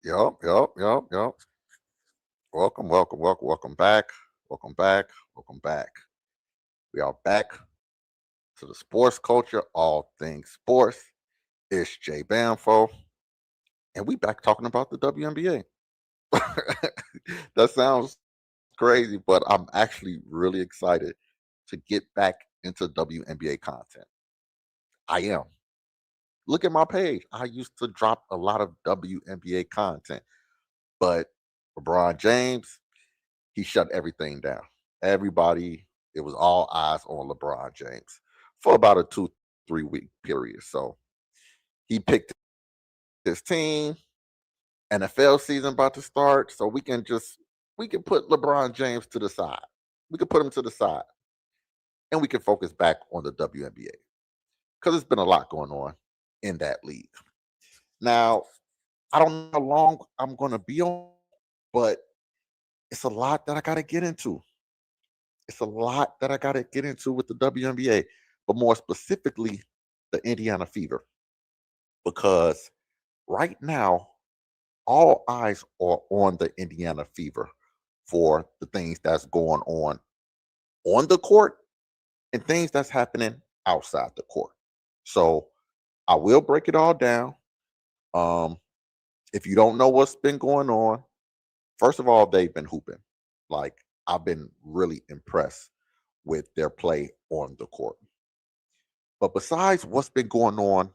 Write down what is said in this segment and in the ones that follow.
Yup. Welcome back. Welcome back. Welcome back. We are back to the sports culture, all things sports. It's Jay Bamfo, and we back talking about the WNBA. That sounds crazy, but I'm actually really excited to get back into WNBA content. I am. Look at my page. I used to drop a lot of WNBA content, but LeBron James, he shut everything down. Everybody, it was all eyes on LeBron James for about a 2, 3 week period. So he picked his team. NFL season about to start, so we can put LeBron James to the side. We can put him to the side, and we can focus back on the WNBA because it's been a lot going on in that league. Now, I don't know how long I'm going to be on, but it's a lot that I got to get into. It's a lot that I got to get into with the WNBA, but more specifically, the Indiana Fever, because right now, all eyes are on the Indiana Fever for the things that's going on the court and things that's happening outside the court. So I will break it all down. Um, if you don't know what's been going on, first of all, they've been hooping. Like, I've been really impressed with their play on the court. But besides what's been going on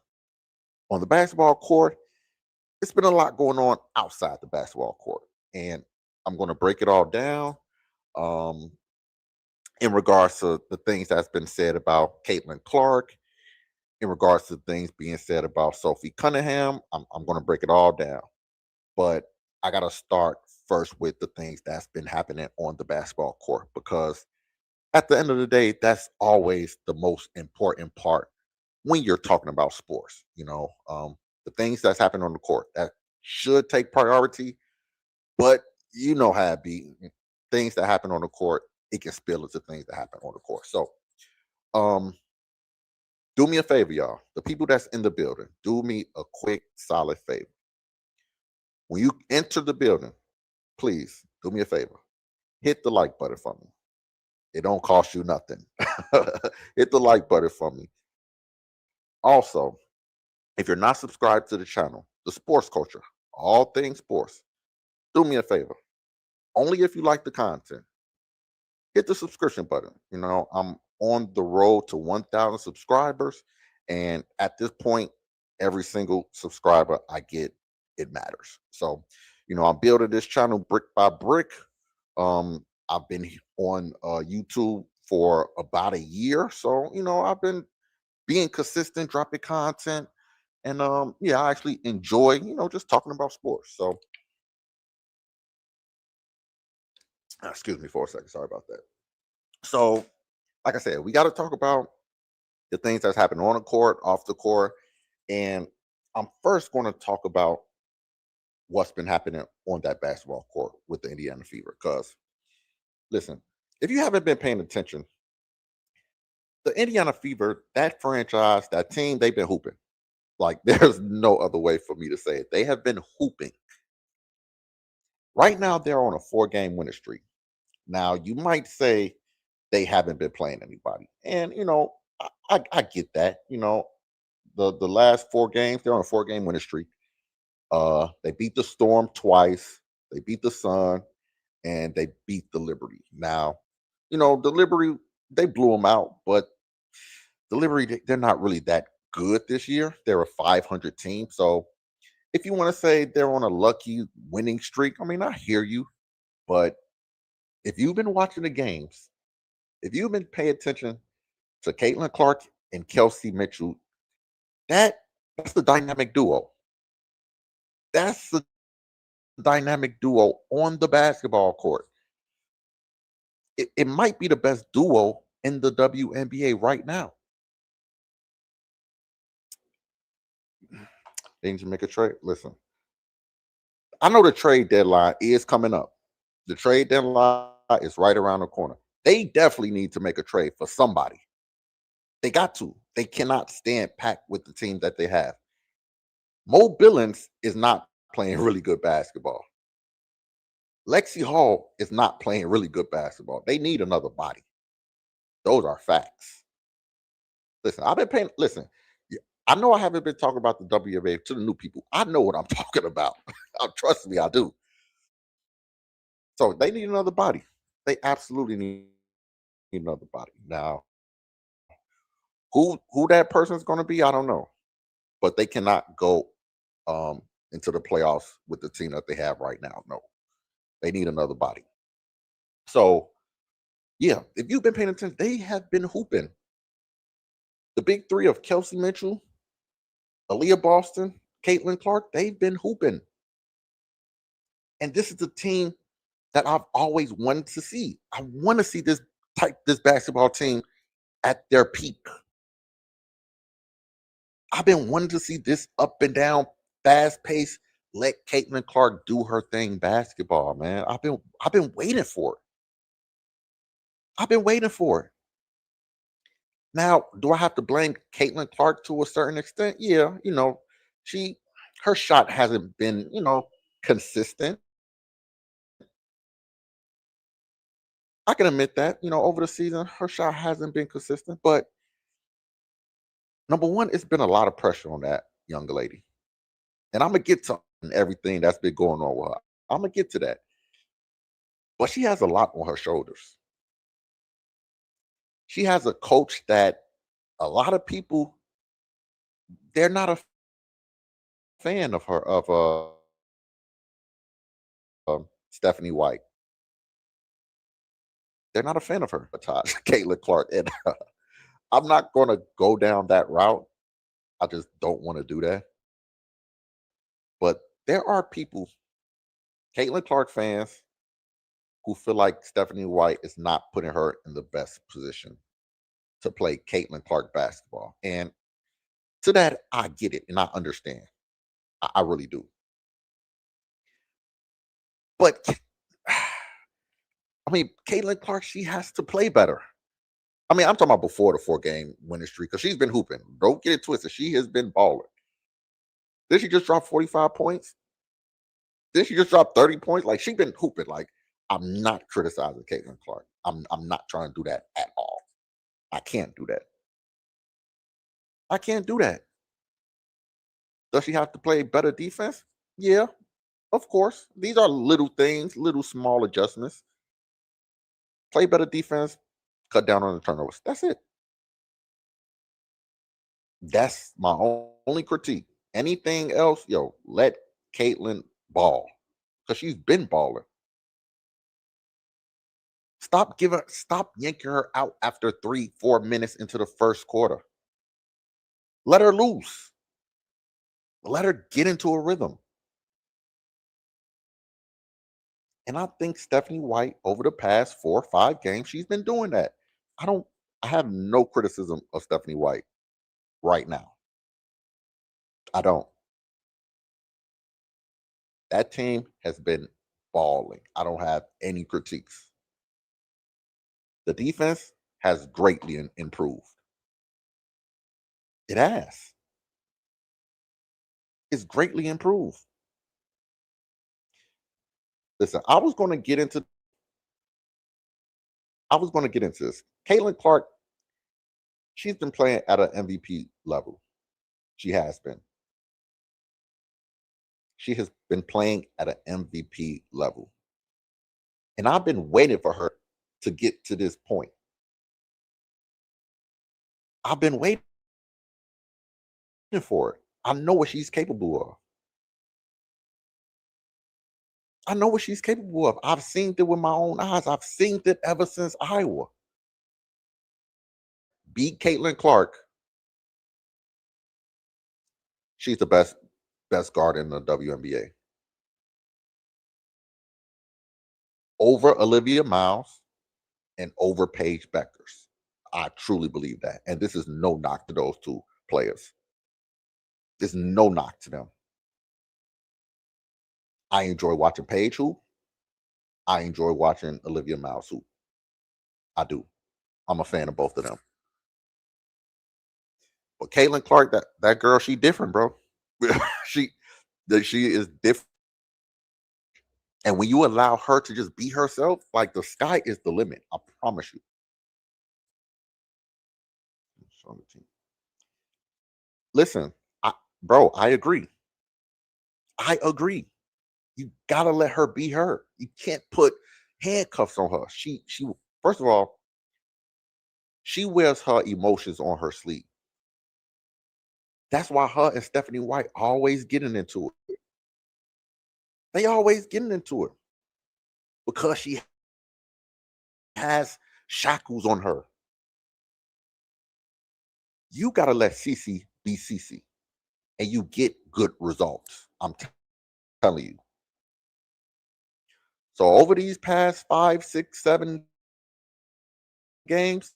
the basketball court, it's been a lot going on outside the basketball court. And I'm going to break it all down um, in regards to the things that's been said about Caitlin Clark, in regards to things being said about Sophie Cunningham. I'm going to break it all down. But I got to start first with the things that's been happening on the basketball court because at the end of the day, that's always the most important part when you're talking about sports. The things that's happening on the court that should take priority, but you know how it be. Things that happen on the court, it can spill into things that happen on the court. So, um, do me a favor, y'all. The people that's in the building, do me a quick, solid favor. When you enter the building, please do me a favor. Hit the like button for me. It don't cost you nothing. Hit the like button for me. Also, if you're not subscribed to the channel, the sports culture, all things sports, do me a favor. Only if you like the content, hit the subscription button. I'm on the road to 1,000 subscribers. And at this point, every single subscriber I get, it matters. So, I'm building this channel brick by brick. I've been on YouTube for about a year. So, I've been being consistent, dropping content. And yeah, I actually enjoy, just talking about sports. So, excuse me for a second. Sorry about that. So, like I said, we got to talk about the things that's happening on the court, off the court. And I'm first going to talk about what's been happening on that basketball court with the Indiana Fever. Because, listen, if you haven't been paying attention, the Indiana Fever, that franchise, that team, they've been hooping. Like, there's no other way for me to say it. They have been hooping. Right now, they're on a 4-game winning streak. Now, you might say they haven't been playing anybody. And, I get that. The last 4 games, they're on a 4-game winning streak. They beat the Storm twice, they beat the Sun, and they beat the Liberty. Now, the Liberty, they blew them out, but the Liberty, they're not really that good this year. They're a 500 team. So if you want to say they're on a lucky winning streak, I mean, I hear you. But if you've been watching the games, if you've been paying attention to Caitlin Clark and Kelsey Mitchell, that's the dynamic duo. That's the dynamic duo on the basketball court. It might be the best duo in the WNBA right now. They need to make a trade. Listen, I know the trade deadline is coming up. The trade deadline is right around the corner. They definitely need to make a trade for somebody. They got to. They cannot stand packed with the team that they have. Mo Billings is not playing really good basketball. Lexi Hall is not playing really good basketball. They need another body. Those are facts. Listen, I've been paying. Listen, I know I haven't been talking about the WNBA to the new people. I know what I'm talking about. Trust me, I do. So they need another body. They absolutely need another body. Now, who that person's going to be, I don't know. But they cannot go um, into the playoffs with the team that they have right now. No, they need another body. So yeah, if you've been paying attention, they have been hooping. The big three of Kelsey Mitchell, Aaliyah Boston, Caitlin Clark, they've been hooping. And this is the team that I've always wanted to see. I want to see this basketball team at their peak. I've been wanting to see this up and down, fast pace. Let Caitlin Clark do her thing basketball, man. I've been waiting for it. I've been waiting for it. Now, do I have to blame Caitlin Clark to a certain extent? Yeah, she her shot hasn't been, consistent. I can admit that, over the season, her shot hasn't been consistent. But number one, it's been a lot of pressure on that young lady. And I'm gonna get to everything that's been going on with her. I'm gonna get to that. But she has a lot on her shoulders. She has a coach that a lot of people, they're not a fan of her, of Stephanie White. They're not a fan of her, Caitlin Clark. And I'm not going to go down that route. I just don't want to do that. But there are people, Caitlin Clark fans, who feel like Stephanie White is not putting her in the best position to play Caitlin Clark basketball. And to that, I get it and I understand. I really do. But I mean, Caitlin Clark, she has to play better. I mean, I'm talking about before the 4-game winning streak because she's been hooping. Don't get it twisted. She has been balling. Did she just drop 45 points? Did she just drop 30 points? Like she's been hooping. Like I'm not criticizing Caitlin Clark. I'm not trying to do that at all. I can't do that. I can't do that. Does she have to play better defense? Yeah, of course. These are little things, little small adjustments. Play better defense, cut down on the turnovers. That's it. That's my only critique. Anything else, let Caitlin ball because she's been balling. Stop yanking her out after 3, 4 minutes into the first quarter. Let her loose. Let her get into a rhythm. And I think Stephanie White over the past 4 or 5 games, she's been doing that. I don't I have no criticism of Stephanie White right now. I don't. That team has been balling. I don't have any critiques. The defense has greatly improved. It has. It's greatly improved. Listen, I was going to get into this. Caitlin Clark, she's been playing at an MVP level. She has been. She has been playing at an MVP level. And I've been waiting for her to get to this point. I've been waiting for it. I know what she's capable of. I know what she's capable of. I've seen it with my own eyes. I've seen it ever since Iowa. Beat Caitlin Clark. She's the best guard in the WNBA. Over Olivia Miles and over Paige Beckers. I truly believe that. And this is no knock to those two players. There's no knock to them. I enjoy watching Paige hoop. I enjoy watching Olivia Miles hoop. I do. I'm a fan of both of them. But Caitlin Clark, that girl, she different, bro. she that she is different. And when you allow her to just be herself, like the sky is the limit. I promise you. Show the team. Listen, I, bro, I agree. I agree. You gotta let her be her. You can't put handcuffs on her. She first of all, she wears her emotions on her sleeve. That's why her and Stephanie White always getting into it. They always getting into it because she has shackles on her. You gotta let Cece be Cece, and you get good results. Telling you. So over these past 5, 6, 7 games,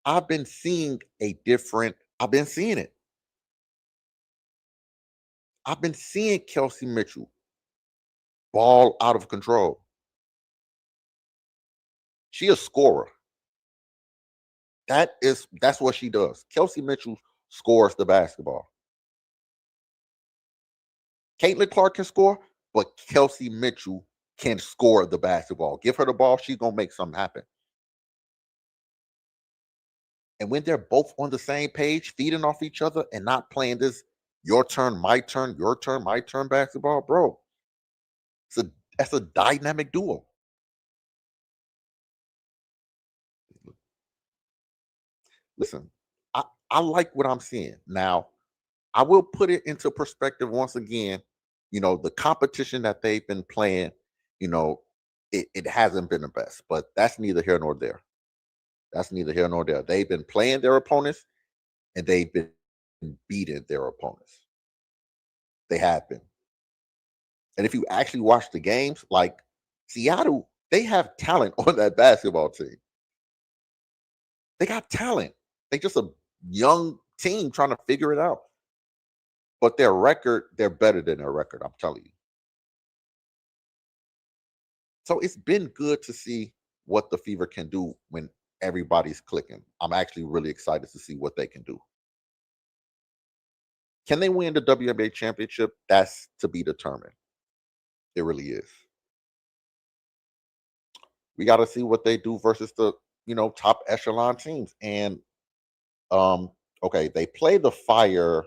I've been seeing a different. I've been seeing it. I've been seeing Kelsey Mitchell ball out of control. She a scorer. That's what she does. Kelsey Mitchell scores the basketball. Caitlin Clark can score, but Kelsey Mitchell can score the basketball. Give her the ball, she's gonna make something happen. And when they're both on the same page, feeding off each other and not playing this your turn, my turn basketball, bro. That's a dynamic duo. Listen, I like what I'm seeing. Now, I will put it into perspective once again. The competition that they've been playing, you know, it hasn't been the best, but that's neither here nor there. That's neither here nor there. They've been playing their opponents and they've been beating their opponents. They have been. And if you actually watch the games, like Seattle, they have talent on that basketball team. They got talent. They just a young team trying to figure it out. But their record, they're better than their record, I'm telling you. So it's been good to see what the Fever can do when everybody's clicking. I'm actually really excited to see what they can do. Can they win the WNBA championship? That's to be determined. It really is. We got to see what they do versus the top echelon teams. And um, okay, they play the Fire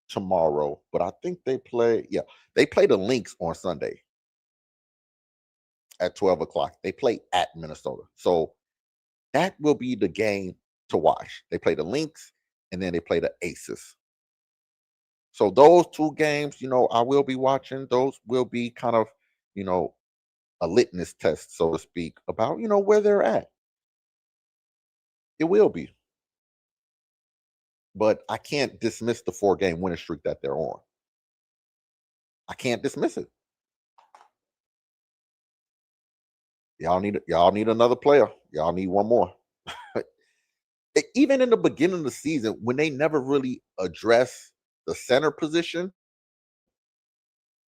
tomorrow, but I think they play the Lynx on Sunday at 12 o'clock. They play at Minnesota, so that will be the game to watch. They play the Lynx, and then they play the Aces. So those two games, I will be watching. Those will be kind of, you know, a litmus test, so to speak, about where they're at. It will be, but I can't dismiss the 4-game winning streak that they're on. I can't dismiss it. Y'all need another player. Y'all need one more. Even in the beginning of the season, when they never really address the center position,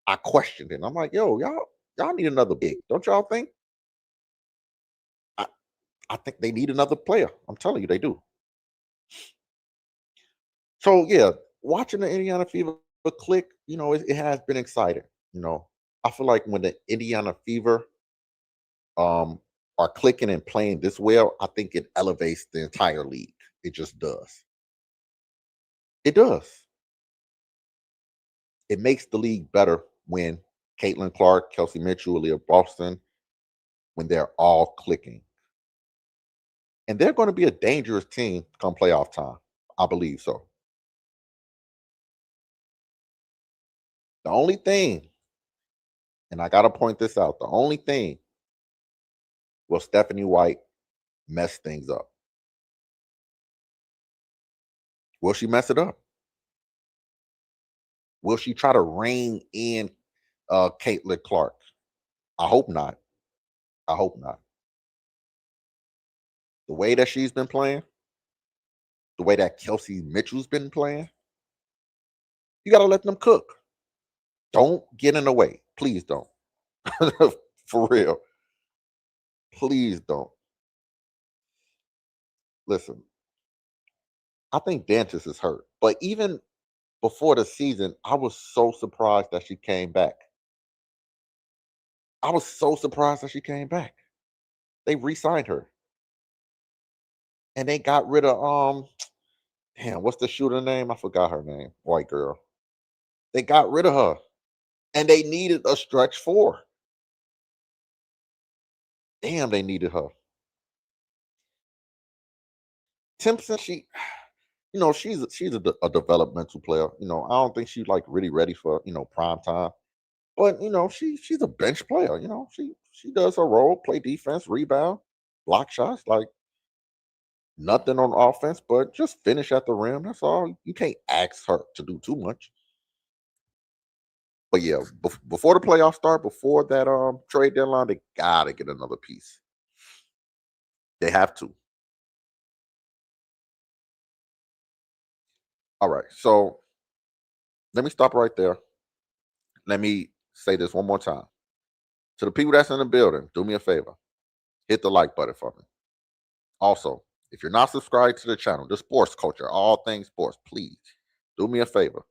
I questioned it. I'm like, yo, y'all need another big, don't y'all think? I, I think they need another player. I'm telling you, they do. So yeah, watching the Indiana Fever click, it has been exciting. You know, I feel like when the Indiana Fever um are clicking and playing this well, I think it elevates the entire league. It just does. It does. It makes the league better when Caitlin Clark, Kelsey Mitchell, Leah Boston, when they're all clicking. And they're going to be a dangerous team come playoff time. I believe so. The only thing, and I got to point this out, the only thing will Stephanie White mess things up. Will she mess it up? Will she try to rein in Caitlin Clark? I hope not. I hope not. The way that she's been playing, the way that Kelsey Mitchell's been playing, you got to let them cook. Don't get in the way. Please don't. For real. Please don't. Listen, I think Dantas is hurt. But even before the season, I was so surprised that she came back. I was so surprised that she came back. They re-signed her, and they got rid of damn, what's the shooter name? I forgot her name. White girl. They got rid of her, and they needed a stretch four. Damn, they needed her. Timpson, she's a developmental player. I don't think she's like really ready for prime time. But she's a bench player. She does her role, play defense, rebound, block shots, like nothing on offense, but just finish at the rim. That's all. You can't ask her to do too much. But yeah, before the playoffs start, before that trade deadline, they gotta get another piece. They have to. All right. So let me stop right there. Let me say this one more time. To the people that's in the building, do me a favor. Hit the like button for me. Also, if you're not subscribed to the channel, the sports culture, all things sports, please do me a favor.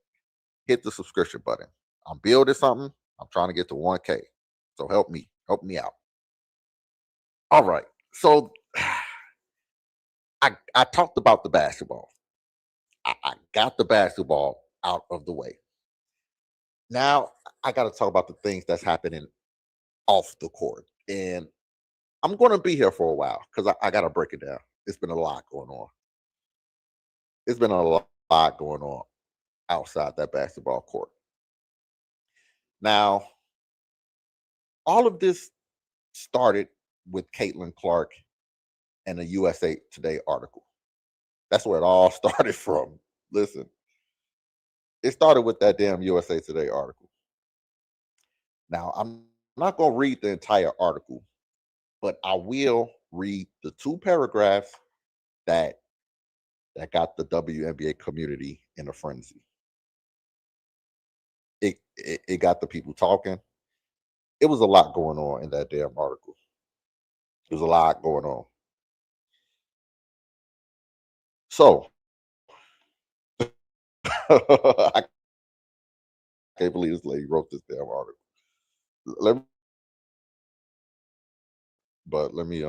Hit the subscription button. I'm building something. I'm trying to get to 1K. So help me. Help me out. All right. So I talked about the basketball. I got the basketball out of the way. Now I got to talk about the things that's happening off the court. And I'm going to be here for a while because I got to break it down. It's been a lot going on. It's been a lot going on outside that basketball court. Now, all of this started with Caitlin Clark and a USA Today article. That's where it all started from. Listen, it started with that damn USA Today article. Now, I'm not going to read the entire article, but I will read the two paragraphs that got the WNBA community in a frenzy. It got the people talking. It was a lot going on in that damn article. There's a lot going on. So I can't believe this lady wrote this damn article. Let me, but let me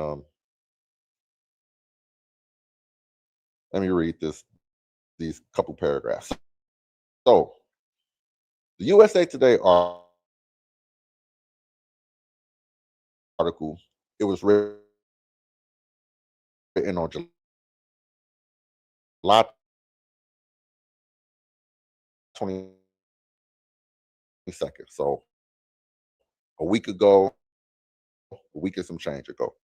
read these couple paragraphs. So the USA Today article, it was written on July 22nd. So a week ago, a week and some change ago.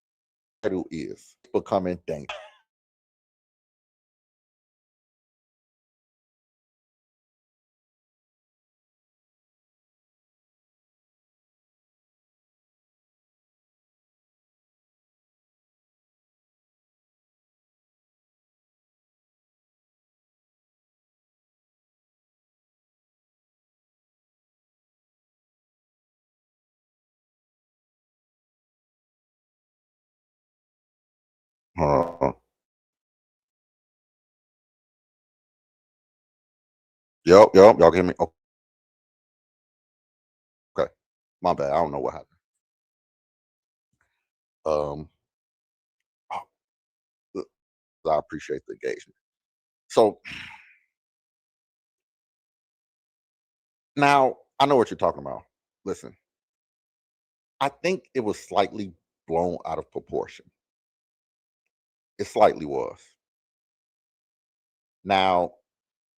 The title is becoming dangerous. Uh, yep. Y'all can hear me? Okay. My bad. I don't know what happened. Um, oh, I appreciate the engagement. So now I know what you're talking about. Listen, I think it was slightly blown out of proportion. It slightly was. Now,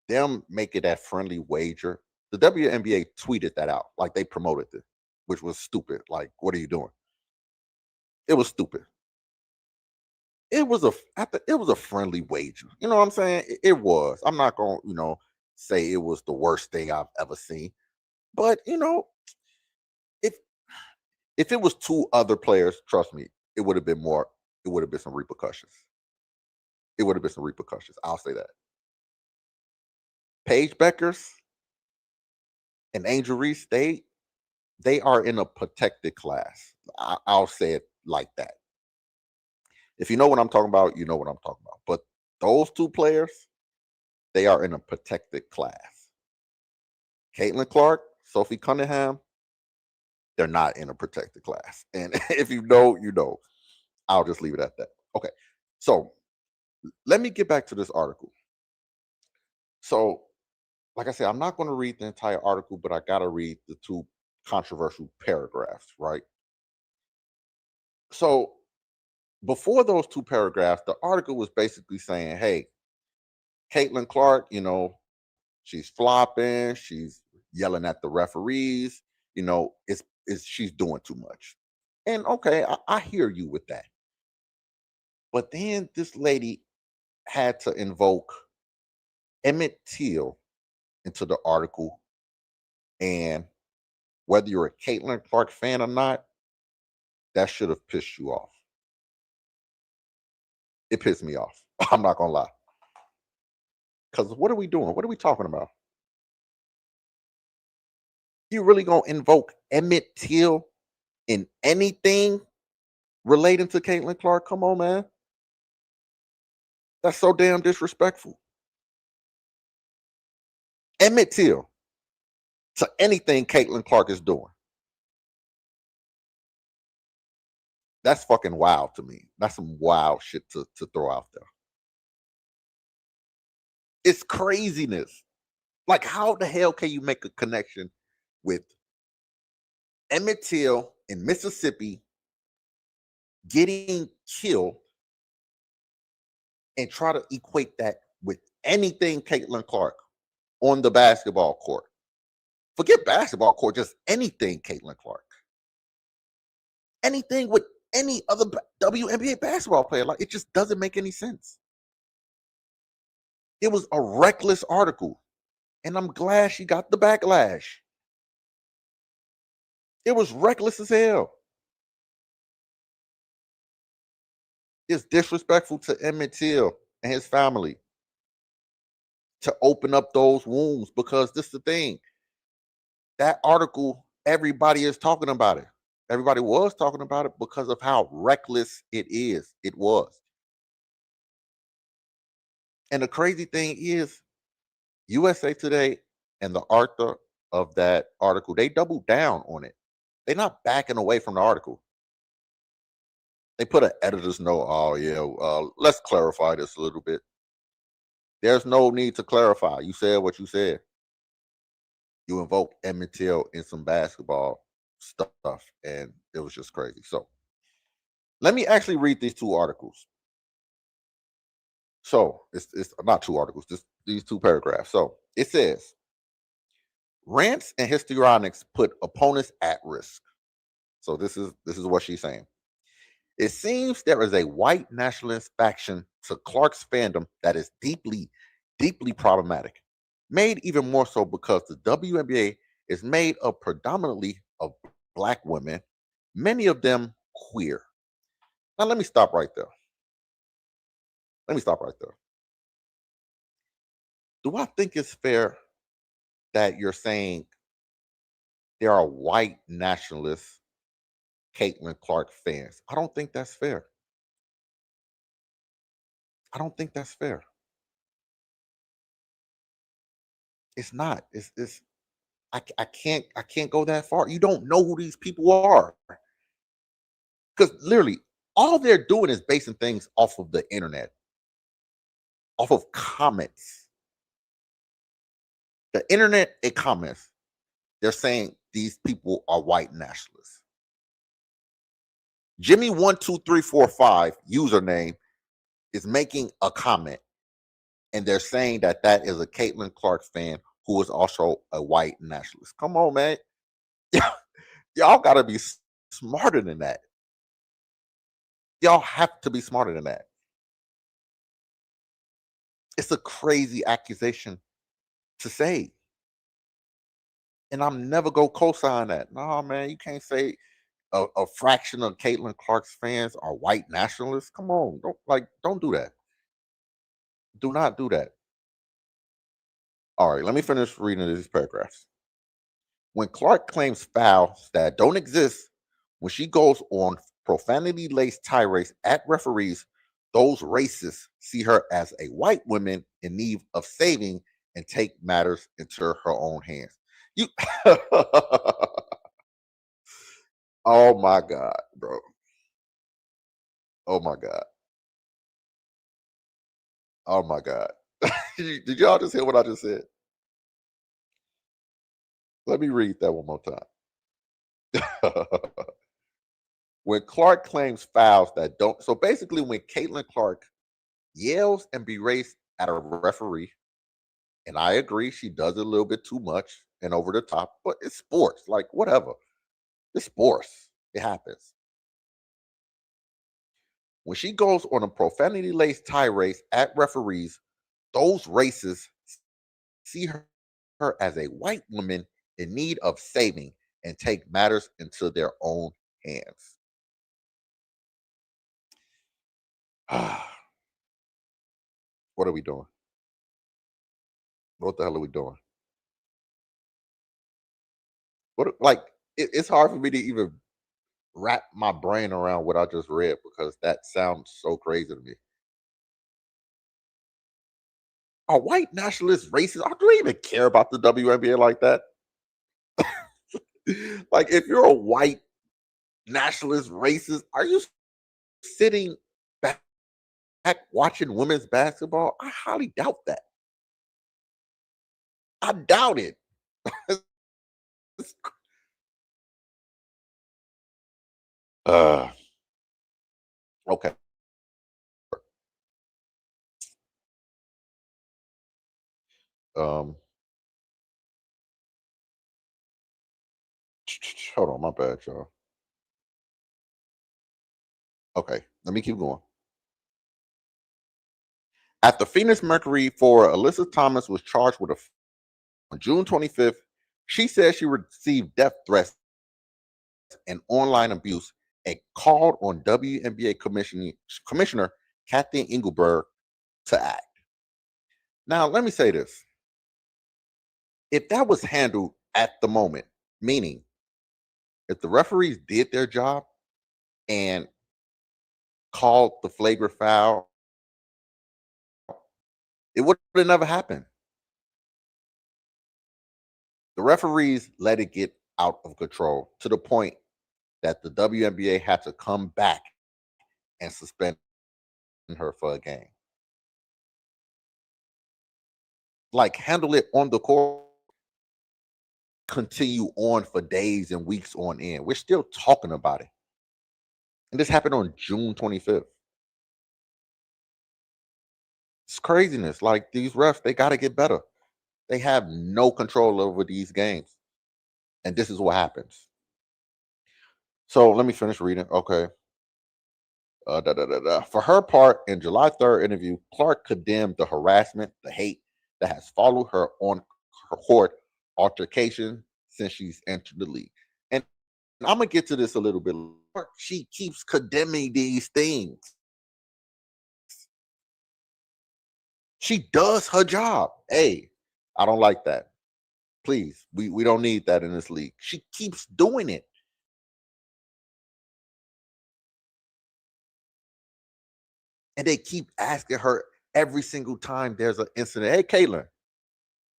them making that friendly wager, the WNBA tweeted that out, like they promoted it, which was stupid. Like, what are you doing? It was stupid. It was a friendly wager. You know what I'm saying? It was. I'm not gonna, say it was the worst thing I've ever seen. But if if it was two other players, trust me, it would have been more. It would have been some repercussions. It would have been some repercussions. I'll say that. Paige Beckers and Angel Reese, they are in a protected class. I'll say it like that. If you know what I'm talking about, you know what I'm talking about. But those two players, they are in a protected class. Caitlin Clark, Sophie Cunningham, they're not in a protected class. And if you know, you know. I'll just leave it at that. Okay. So let me get back to this article. So, like I said, I'm not going to read the entire article, but I got to read the two controversial paragraphs, right? So, before those two paragraphs, the article was basically saying, hey, Caitlin Clark, she's flopping, she's yelling at the referees, it's she's doing too much. And okay, I hear you with that. But then this lady had to invoke Emmett Till into the article. And whether you're a Caitlin Clark fan or not, that should have pissed you off. It pissed me off. I'm not gonna lie. Because what are we doing? What are we talking about? You really gonna invoke Emmett Till in anything relating to Caitlin Clark? Come on, man. That's so damn disrespectful. Emmett Till to anything Caitlin Clark is doing. That's fucking wild to me. That's some wild shit to throw out there. It's craziness. Like, how the hell can you make a connection with Emmett Till in Mississippi getting killed and try to equate that with anything Caitlin Clark on the basketball court? Forget basketball court, just anything Caitlin Clark. Anything with any other WNBA basketball player. Like, it just doesn't make any sense. It was a reckless article, and I'm glad she got the backlash. It was reckless as hell. It's disrespectful to Emmett Till and his family to open up those wounds, because this is the thing. That article, everybody is talking about it. Everybody was talking about it because of how reckless it is. It was. And the crazy thing is, USA Today and the author of that article, they doubled down on it. They're not backing away from the article. They put an editor's note. Oh yeah, let's clarify this a little bit. There's no need to clarify. You said what you said. You invoked Emmett Till in some basketball stuff, and it was just crazy. So let me actually read these two articles. So it's not two articles, just these two paragraphs. So it says, rants and histrionics put opponents at risk. So this is what she's saying. It seems there is a white nationalist faction to Clark's fandom that is deeply, deeply problematic. Made even more so because the WNBA is made up predominantly of black women, many of them queer. Now let me stop right there. Let me stop right there. Do I think it's fair that you're saying there are white nationalist Caitlin Clark fans? I don't think that's fair. I don't think that's fair. It's not. It's I can't go that far. You don't know who these people are. Because literally all they're doing is basing things off of the internet, off of comments. The internet and comments. They're saying these people are white nationalists. Jimmy12345 username is making a comment, and they're saying that that is a Caitlin Clark fan who is also a white nationalist. Come on, man. Y'all got to be smarter than that. Y'all have to be smarter than that. It's a crazy accusation to say. And I'm never go co-sign that. No, man, you can't say a fraction of Caitlin Clark's fans are white nationalists. Come on, don't do that. Do not do that. All right, let me finish reading these paragraphs. When Clark claims fouls that don't exist, when she goes on profanity laced tirades at referees, those racists see her as a white woman in need of saving and take matters into her own hands. You Oh my god, bro. Oh my god. Oh my god. Did y'all just hear what I just said? Let me read that one more time. When Clark claims fouls that don't, so basically when Caitlin Clark yells and berates at a referee, and I agree she does it a little bit too much and over the top, but it's sports, like whatever. It's sports. It happens. When she goes on a profanity laced tirade at referees, those racists see her as a white woman in need of saving and take matters into their own hands. What are we doing? What the hell are we doing? Like it's hard for me to even wrap my brain around what I just read because that sounds so crazy to me. Are white nationalists racist? I don't even care about the WNBA like that. Like, if you're a white nationalist racist, are you sitting back watching women's basketball? I highly doubt that. I doubt it. uh, okay. Um, hold on, my bad, y'all. Okay, let me keep going. At the Phoenix Mercury, for Alyssa Thomas was charged with a on June 25th. She said she received death threats and online abuse and called on WNBA Commissioner Kathy Engelberg to act. Now, let me say this. If that was handled at the moment, meaning if the referees did their job and called the flagrant foul, it would have never happened. The referees let it get out of control to the point that the WNBA had to come back and suspend her for a game. Like, handle it on the court, continue on for days and weeks on end. We're still talking about it. And this happened on June 25th. It's craziness. Like, these refs, they got to get better. They have no control over these games. And this is what happens. So let me finish reading. Okay. For her part, in July 3rd interview, Clark condemned the harassment, the hate that has followed her on her court altercation since she's entered the league. And I'm gonna get to this a little bit later. She keeps condemning these things. She does her job. Hey, I don't like that. Please, we don't need that in this league. She keeps doing it. And they keep asking her every single time there's an incident. Hey, Caitlin,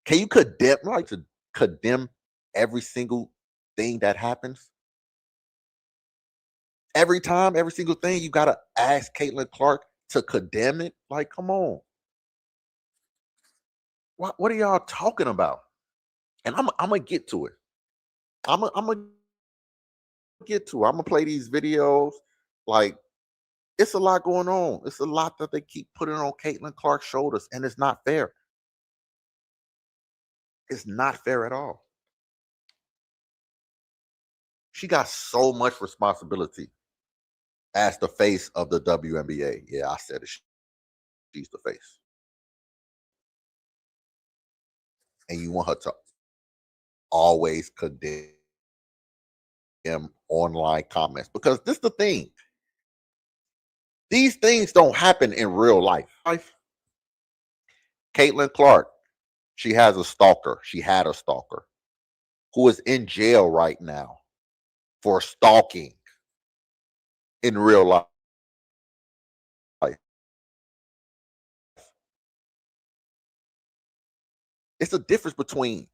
can you condemn every single thing that happens? Every time, every single thing, you gotta ask Caitlin Clark to condemn it. Like, come on. What are y'all talking about? And I'm gonna get to it. I'm gonna get to it. I'm gonna play these videos. Like, it's a lot going on. It's a lot that they keep putting on Caitlin Clark's shoulders, and it's not fair. It's not fair at all. She got so much responsibility as the face of the WNBA. Yeah, I said it. She's the face. And you want her to always condemn online comments because this is the thing. These things don't happen in real life. Caitlin Clark, she has a stalker. She had a stalker who is in jail right now for stalking in real life. It's a difference between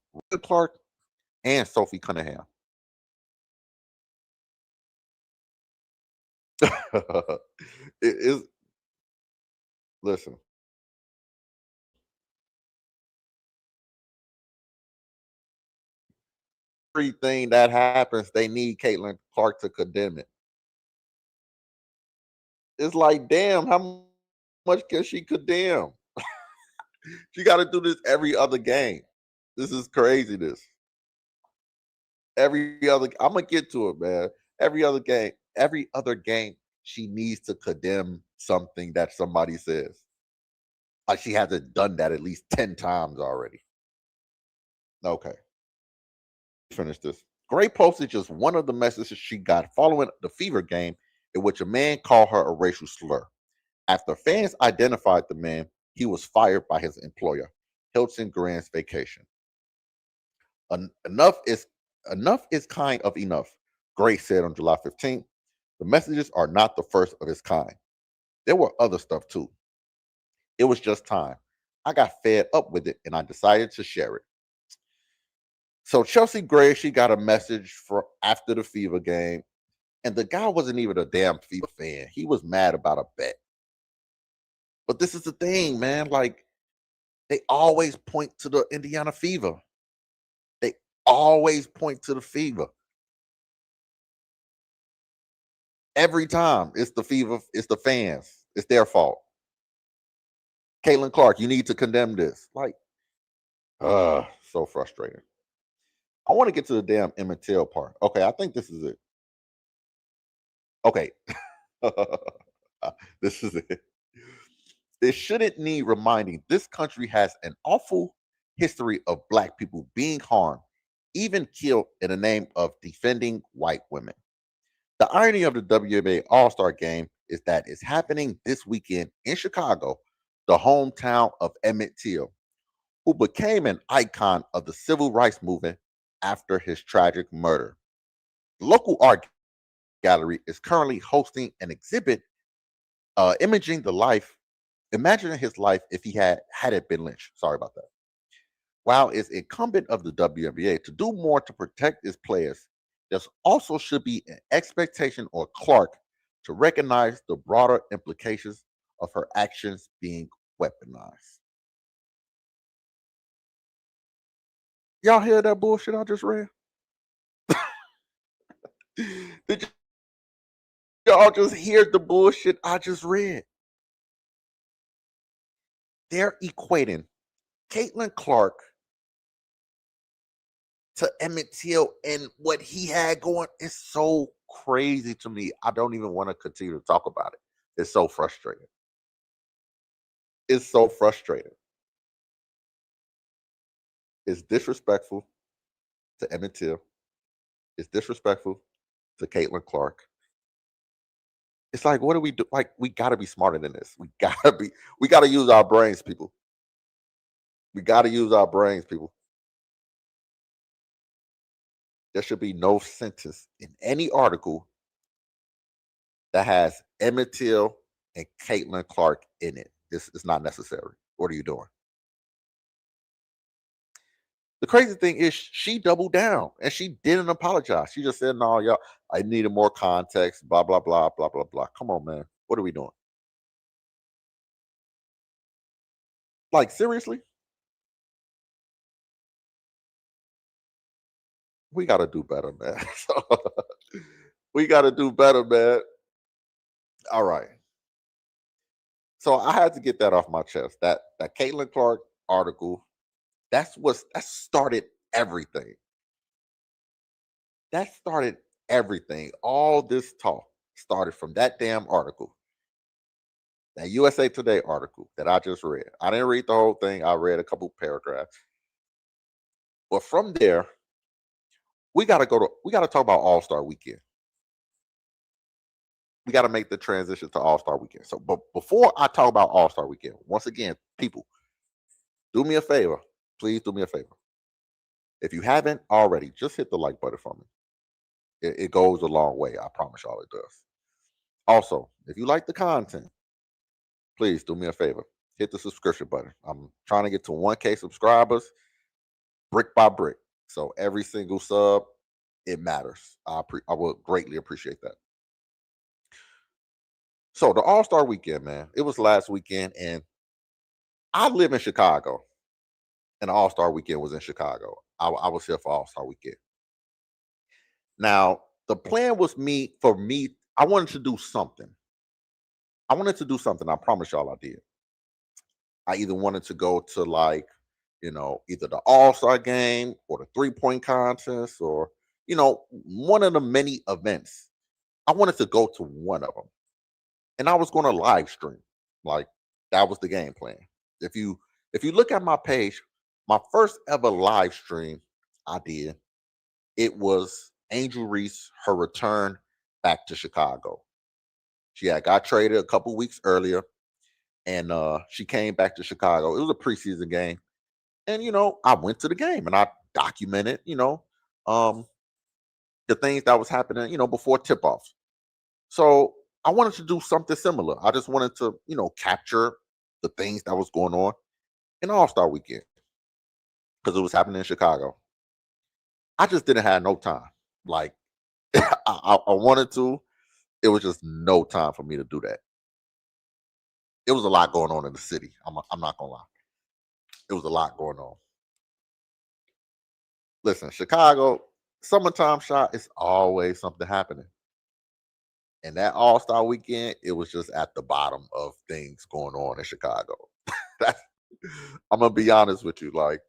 Clark and Sophie Cunningham. It is listen, everything that happens, they need Caitlin Clark to condemn it. It's like, damn, how much can she condemn? She got to do this every other game. This is craziness. Every other, I'm gonna get to it, man. Every other game, she needs to condemn something that somebody says. Like she hasn't done that at least 10 times already. Okay, finish this. Gray posted just one of the messages she got following the Fever game, in which a man called her a racial slur. After fans identified the man, he was fired by his employer, Hilton Grand's Vacation. Enough is kind of enough, Gray said on July 15th. The messages are not the first of its kind. There were other stuff too. It was just time. I got fed up with it and I decided to share it. So Chelsea Gray, she got a message for after the Fever game, and the guy wasn't even a damn Fever fan. He was mad about a bet. But this is the thing, man. Like they always point to the Indiana Fever. They always point to the Fever. Every time it's the Fever, it's the fans. It's their fault. Caitlin Clark, you need to condemn this. Like, so frustrating. I want to get to the damn Emmett Till part. Okay, I think this is it. Okay. This is it. It shouldn't need reminding this country has an awful history of black people being harmed, even killed in the name of defending white women. The irony of the WNBA All Star game is that it's happening this weekend in Chicago, the hometown of Emmett Till, who became an icon of the civil rights movement after his tragic murder. The local art gallery is currently hosting an exhibit imaging the life, imagining his life if he had it been lynched. Sorry about that. While it's incumbent of the WNBA to do more to protect its players, there also should be an expectation on Clark to recognize the broader implications of her actions being weaponized. Y'all hear that bullshit I just read? Did y'all just hear the bullshit I just read? They're equating Caitlin Clark to Emmett Till and what he had going. It's so crazy to me. I don't even want to continue to talk about it. It's so frustrating. It's so frustrating. It's disrespectful to Emmett Till. It's disrespectful to Caitlin Clark. It's like, what do we do? Like, we gotta be smarter than this. We gotta use our brains, people. We gotta use our brains, people. There should be no sentence in any article that has Emmett Till and Caitlin Clark in it. This is not necessary. What are you doing? The crazy thing is she doubled down and she didn't apologize. She just said, no, y'all, I needed more context, blah, blah, blah, blah, blah, blah. Come on, man. What are we doing? Like, seriously? We gotta do better, man. We gotta do better, man. All right. So I had to get that off my chest. That Caitlin Clark article, that started everything. That started everything. All this talk started from that damn article. That USA Today article that I just read. I didn't read the whole thing. I read a couple paragraphs. But from there, we gotta talk about All-Star weekend. We gotta make the transition to All-Star weekend. So but before I talk about All-Star weekend, once again, people, do me a favor. Please do me a favor. If you haven't already, just hit the like button for me. It goes a long way. I promise y'all it does. Also, if you like the content, please do me a favor. Hit the subscription button. I'm trying to get to 1K subscribers brick by brick. So every single sub, it matters. I would greatly appreciate that. So the All Star Weekend, man, it was last weekend, and I live in Chicago, and the All Star Weekend was in Chicago. I was here for All Star Weekend. Now the plan was me for me. I wanted to do something. I wanted to do something. I promise y'all I did. I either wanted to go to like, either the All Star game or the 3-point contest or, one of the many events. I wanted to go to one of them, and I was going to live stream. Like that was the game plan. If you if you look at my page, my first ever live stream I did, it was Angel Reese, her return back to Chicago. She had got traded a couple weeks earlier, and she came back to Chicago. It was a preseason game, and I went to the game and I documented, um, the things that was happening, before tip off. So I wanted to do something similar. I just wanted to, capture the things that was going on in All Star Weekend because it was happening in Chicago. I just didn't have no time. Like I wanted to, it was just no time for me to do that. It was a lot going on in the city. I'm not gonna lie. It was a lot going on. Listen, Chicago, summertime shot, it's always something happening. And that All Star Weekend, it was just at the bottom of things going on in Chicago. That's, I'm gonna be honest with you. Like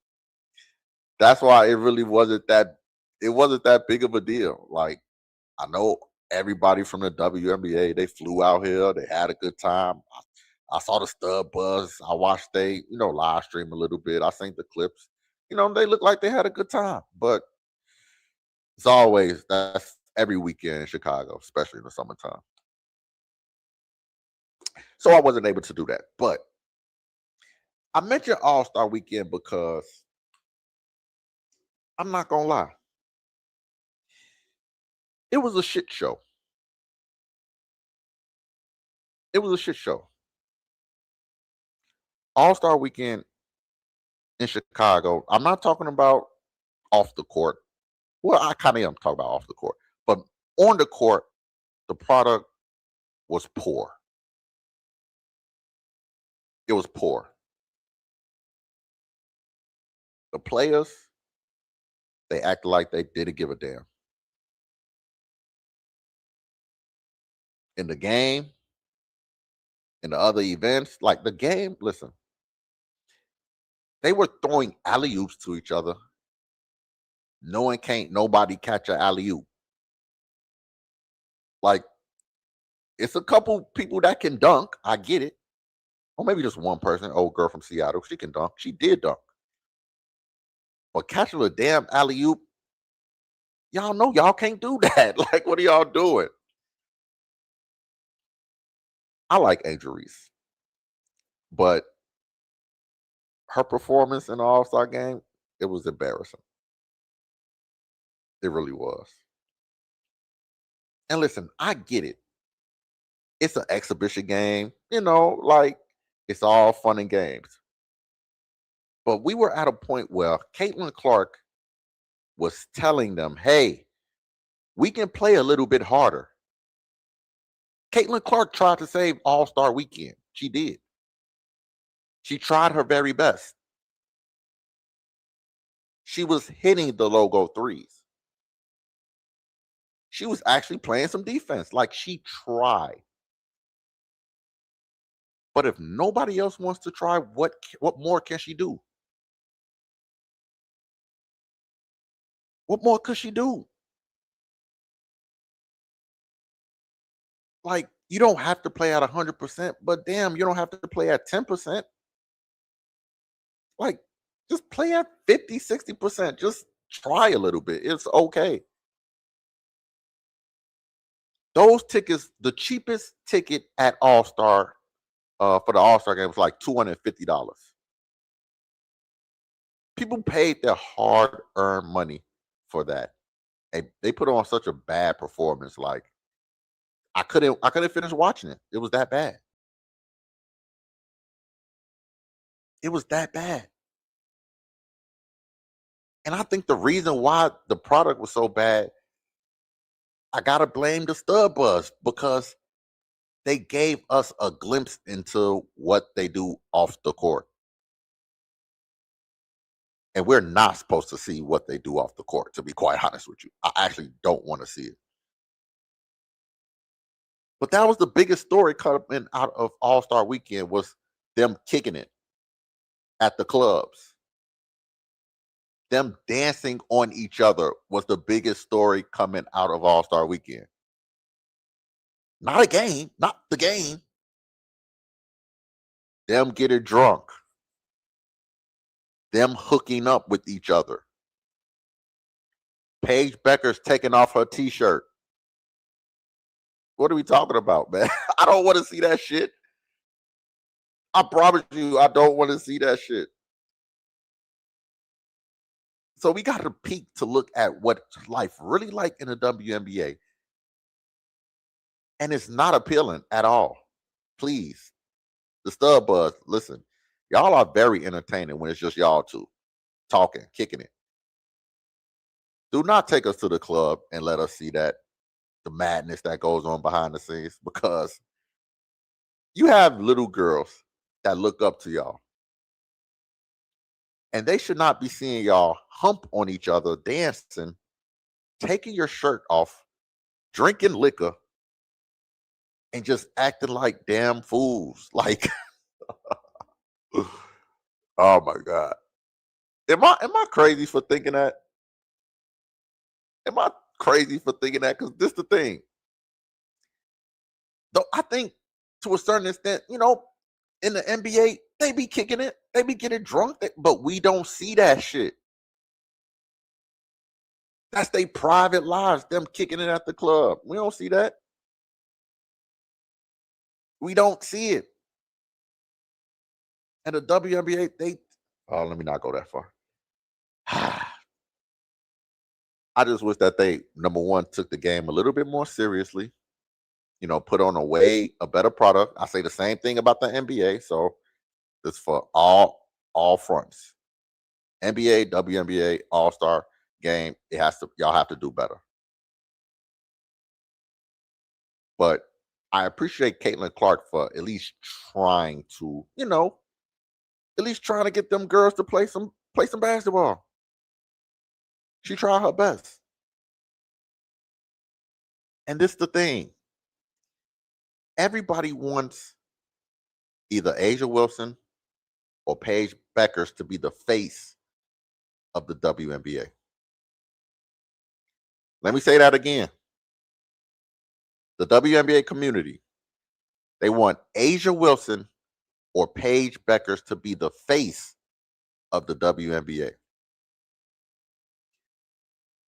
that's why it really wasn't that. It wasn't that big of a deal. Like I know everybody from the WNBA. They flew out here. They had a good time. I saw the stud buzz. I watched they, live stream a little bit. I seen the clips. They looked like they had a good time. But it's always that's every weekend in Chicago, especially in the summertime. So I wasn't able to do that. But I mentioned All Star Weekend because I'm not gonna lie, it was a shit show. It was a shit show. All Star Weekend in Chicago. I'm not talking about off the court. Well, I kind of am talking about off the court, but on the court, the product was poor. It was poor. The players, they acted like they didn't give a damn. In the game, in the other events, like the game, listen, they were throwing alley oops to each other. No one can't nobody catch an alley oop. Like it's a couple people that can dunk. I get it. Or maybe just one person, old girl from Seattle. She can dunk. She did dunk. But catching a damn alley oop, y'all know y'all can't do that. Like, what are y'all doing? I like Angel Reese, but her performance in the All Star game, it was embarrassing. It really was. And listen, I get it. It's an exhibition game, like it's all fun and games. But we were at a point where Caitlin Clark was telling them, hey, we can play a little bit harder. Caitlin Clark tried to save All Star Weekend. She did. She tried her very best. She was hitting the logo threes. She was actually playing some defense. Like she tried. But if nobody else wants to try, what more can she do? What more could she do? Like you don't have to play at 100%, but damn, you don't have to play at 10%. Like just play at 50, 60%. Just try a little bit. It's okay. Those tickets, the cheapest ticket at All Star for the All Star game was like $250. People paid their hard earned money for that. And they put on such a bad performance. Like I couldn't finish watching it. It was that bad. It was that bad. And I think the reason why the product was so bad, I gotta blame the stud buzz because they gave us a glimpse into what they do off the court. And we're not supposed to see what they do off the court, to be quite honest with you. I actually don't want to see it. But that was the biggest story coming out of All Star Weekend was them kicking it at the clubs. Them dancing on each other was the biggest story coming out of All Star Weekend. Not a game, not the game. Them getting drunk, them hooking up with each other. Paige Becker's taking off her t-shirt. What are we talking about, man? I don't want to see that shit. I promise you, I don't want to see that shit. So we got to peek to look at what life really like in the WNBA, and it's not appealing at all. Please, the stud buzz. Listen, y'all are very entertaining when it's just y'all two talking, kicking it. Do not take us to the club and let us see that the madness that goes on behind the scenes because you have little girls that look up to y'all, and they should not be seeing y'all hump on each other, dancing, taking your shirt off, drinking liquor, and just acting like damn fools. Like, oh my god, am I crazy for thinking that? Am I crazy for thinking that? Because this the thing. Though I think to a certain extent, in the NBA, they be kicking it, they be getting drunk, but we don't see that shit. That's their private lives, them kicking it at the club. We don't see that. We don't see it. And the WNBA, let me not go that far. I just wish that they, number one, took the game a little bit more seriously, put on a better product. I say the same thing about the NBA. So it's for all fronts. NBA, WNBA, All-Star game. Y'all have to do better. But I appreciate Caitlin Clark for at least trying to, at least trying to get them girls to play some basketball. She tried her best. And this is the thing. Everybody wants either Asia Wilson or Paige Beckers to be the face of the WNBA. Let me say that again. The WNBA community, they want Asia Wilson or Paige Beckers to be the face of the WNBA.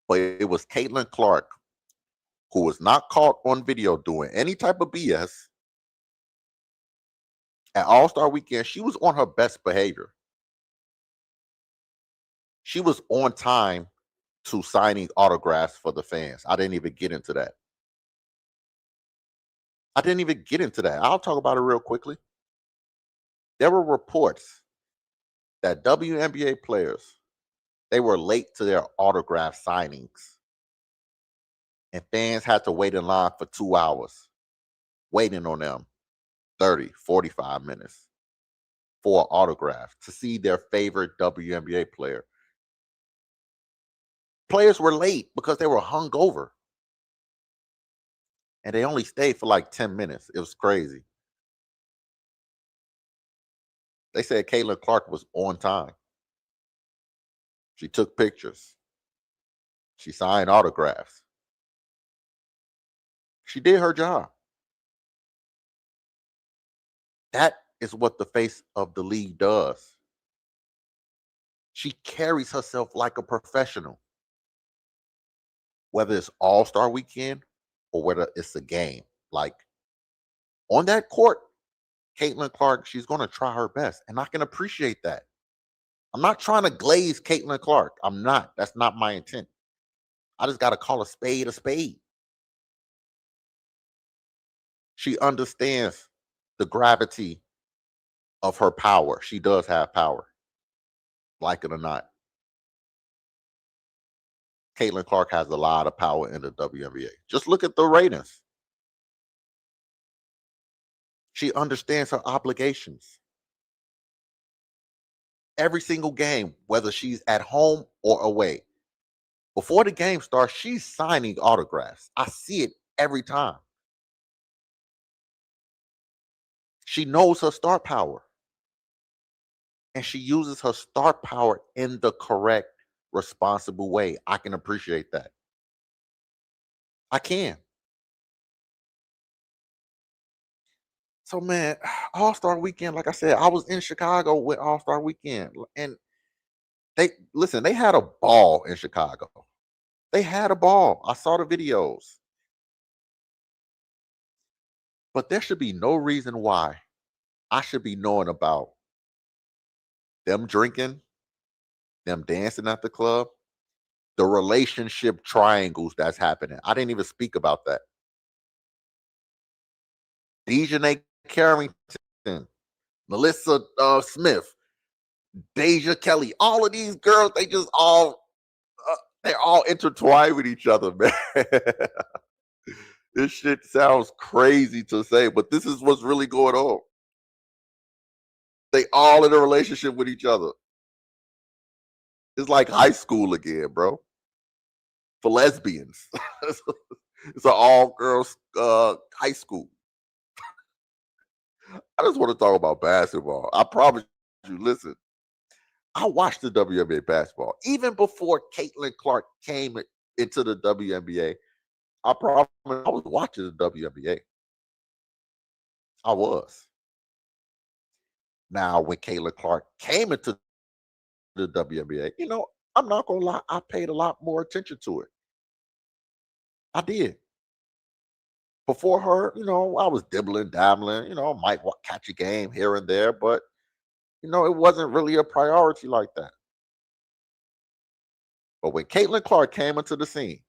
But it was Caitlin Clark who was not caught on video doing any type of BS at All-Star Weekend. She was on her best behavior. She was on time to signing autographs for the fans. I didn't even get into that. I'll talk about it real quickly. There were reports that WNBA players, they were late to their autograph signings. And fans had to wait in line for 2 hours, waiting on them 30, 45 minutes for an autograph to see their favorite WNBA player. Players were late because they were hungover. And they only stayed for like 10 minutes. It was crazy. They said Caitlin Clark was on time. She took pictures. She signed autographs. She did her job. That is what the face of the league does. She carries herself like a professional, whether it's All-Star Weekend or whether it's a game. Like on that court, Caitlin Clark, she's going to try her best. And I can appreciate that. I'm not trying to glaze Caitlin Clark. I'm not. That's not my intent. I just got to call a spade a spade. She understands the gravity of her power. She does have power, like it or not. Caitlin Clark has a lot of power in the WNBA. Just look at the ratings. She understands her obligations. Every single game, whether she's at home or away. Before the game starts, she's signing autographs. I see it every time. She knows her star power and she uses her star power in the correct, responsible way. I can appreciate that. I can. So, man, All Star Weekend, like I said, I was in Chicago with All Star Weekend, and they had a ball in Chicago. They had a ball. I saw the videos, but there should be no reason why I should be knowing about them drinking, them dancing at the club, the relationship triangles that's happening. I didn't even speak about that. Dejanay Carrington, Melissa Smith, Deja Kelly, all of these girls, they're all intertwined with each other, man. This shit sounds crazy to say, but this is what's really going on. They all in a relationship with each other. It's like high school again, bro. For lesbians. It's an all girls high school. I just want to talk about basketball. I promise you, listen, I watched the WNBA basketball. Even before Caitlin Clark came into the WNBA, I promise I was watching the WNBA. I was. Now, when Caitlin Clark came into the WNBA, I'm not gonna lie, I paid a lot more attention to it. I did. Before her, I was dibbling, dabbling, might catch a game here and there, but it wasn't really a priority like that. But when Caitlin Clark came into the scene,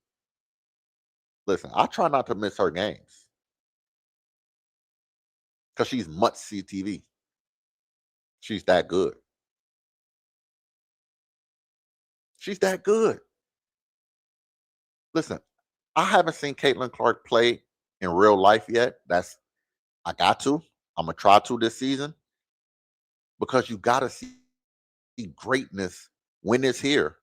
listen, I try not to miss her games because she's must see TV. She's that good. She's that good. Listen, I haven't seen Caitlin Clark play in real life yet. I got to. I'm gonna try to this season because you gotta see greatness when it's here.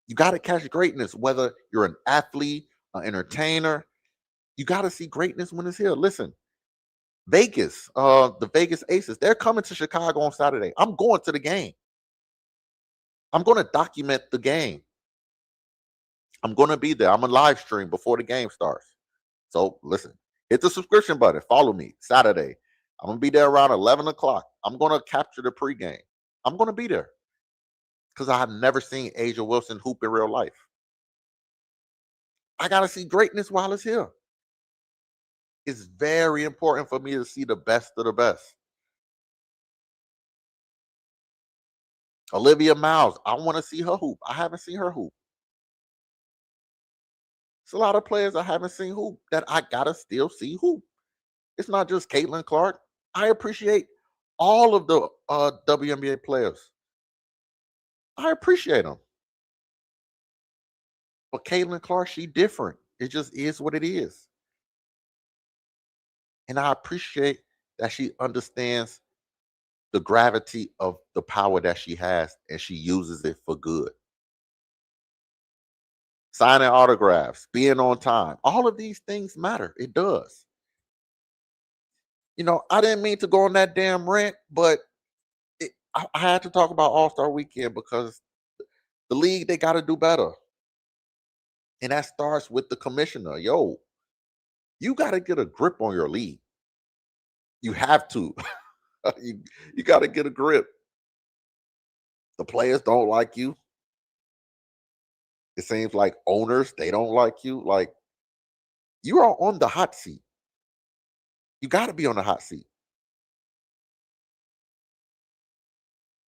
You gotta catch greatness, whether you're an athlete, an entertainer. You gotta see greatness when it's here. Listen, Vegas, the Vegas Aces, they're coming to Chicago on Saturday. I'm going to the game. I'm going to document the game. I'm going to be there. I'm a live stream before the game starts. So listen, hit the subscription button. Follow me Saturday. I'm going to be there around 11 o'clock. I'm going to capture the pregame. I'm going to be there because I have never seen Asia Wilson hoop in real life. I got to see greatness while it's here. It's very important for me to see the best of the best. Olivia Miles, I want to see her hoop. I haven't seen her hoop. It's a lot of players I haven't seen hoop that I gotta still see hoop. It's not just Caitlin Clark. I appreciate all of the WNBA players. I appreciate them. But Caitlin Clark, she different. It just is what it is. And I appreciate that she understands the gravity of the power that she has and she uses it for good. Signing autographs, being on time, all of these things matter. It does. I didn't mean to go on that damn rant, but I had to talk about All Star Weekend because the league, they got to do better, and that starts with the commissioner. Yo, you got to get a grip on your league. You have to. you got to get a grip. The players don't like you. It seems like owners, they don't like you. Like, you are on the hot seat. You got to be on the hot seat.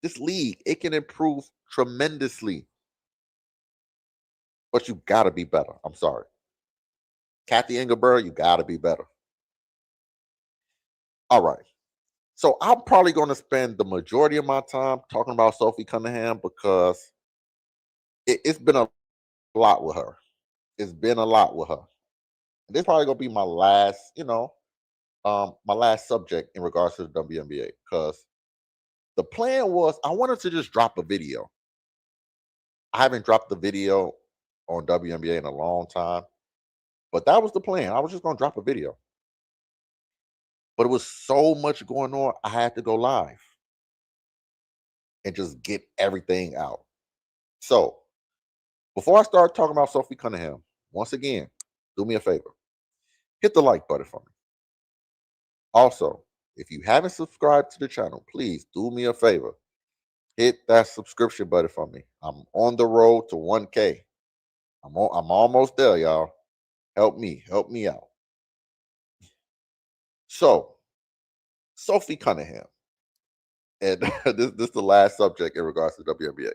This league, it can improve tremendously, but you got to be better. I'm sorry. Kathy Engelberg, you got to be better. All right. So I'm probably going to spend the majority of my time talking about Sophie Cunningham because It's been a lot with her. It's been a lot with her. This probably gonna be my last, my last subject in regards to the WNBA because the plan was I wanted to just drop a video. I haven't dropped the video on WNBA in a long time, but that was the plan. I was just gonna drop a video, but it was so much going on. I had to go live and just get everything out. So before I start talking about Sophie Cunningham, once again, do me a favor, hit the like button for me. Also, if you haven't subscribed to the channel, please do me a favor, hit that subscription button for me. I'm on the road to 1K. I'm almost there, y'all. Help me out. So, Sophie Cunningham, and this is the last subject in regards to WNBA.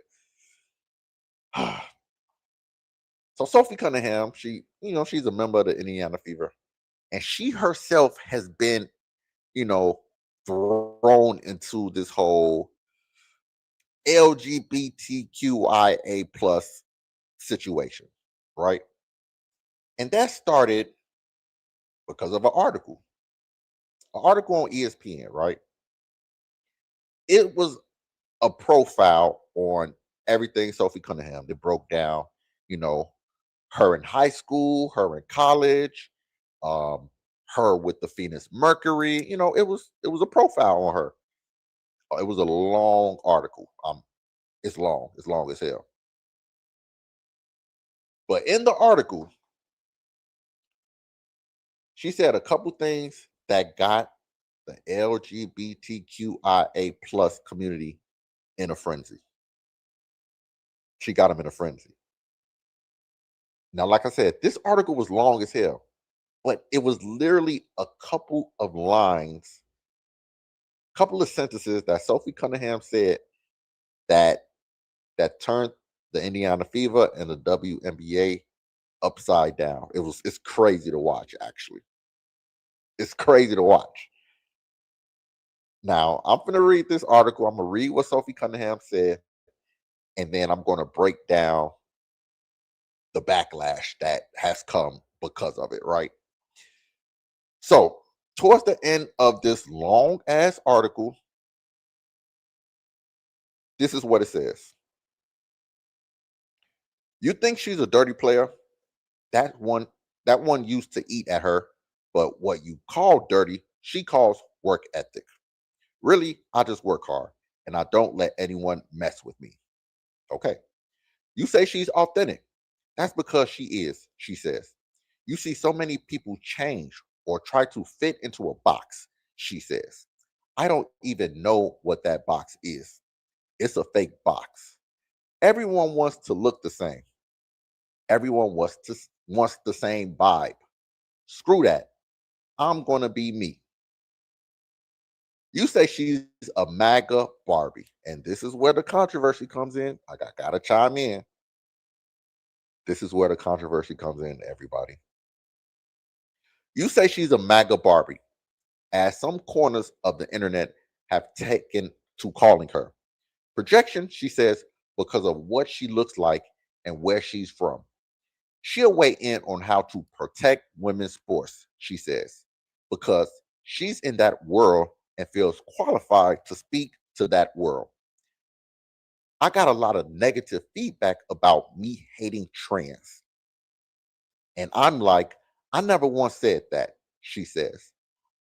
So Sophie Cunningham, she's a member of the Indiana Fever, and she herself has been, you know, thrown into this whole LGBTQIA plus situation, right? And that started because of an article on ESPN, right? It was a profile on everything Sophie Cunningham. That broke down, you know, her in high school, her in college, um, her with the Phoenix Mercury. It was a profile on her. It was a long article. It's long as hell. But in the article, she said a couple things that got the LGBTQIA plus community in a frenzy. She got them in a frenzy. Now, like I said, this article was long as hell, but it was literally a couple of lines, couple of sentences that Sophie Cunningham said that turned the Indiana Fever and the WNBA upside down. It's crazy to watch, actually. It's crazy to watch. Now, I'm gonna read this article. I'm gonna read what Sophie Cunningham said, and then I'm gonna break down the backlash that has come because of it, right? So, towards the end of this long ass article, this is what it says. You think she's a dirty player? That one, that one used to eat at her, but what you call dirty, she calls work ethic. Really, I just work hard and I don't let anyone mess with me. Okay. You say she's authentic. That's because she is, she says. You see so many people change or try to fit into a box, she says. I don't even know what that box is. It's a fake box. Everyone wants to look the same. Everyone wants the same vibe. Screw that. I'm gonna be me. You say she's a MAGA Barbie, and this is where the controversy comes in. Gotta chime in. This is where the controversy comes in, everybody. You say she's a MAGA Barbie, as some corners of the internet have taken to calling her. Projection, she says, because of what she looks like and where she's from. She'll weigh in on how to protect women's sports, she says, because she's in that world and feels qualified to speak to that world. I got a lot of negative feedback about me hating trans. And I'm like, I never once said that, she says.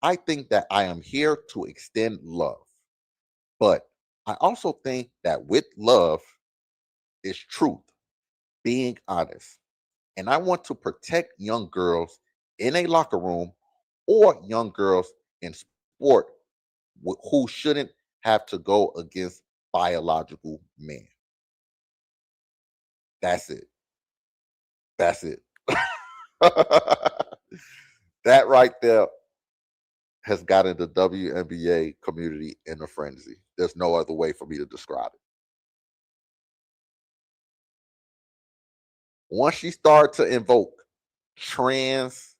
I think that I am here to extend love. But I also think that with love is truth, being honest. And I want to protect young girls in a locker room or young girls in sport who shouldn't have to go against biological men. That's it. That's it. That right there has gotten the WNBA community in a frenzy. There's no other way for me to describe it. Once she started to invoke trans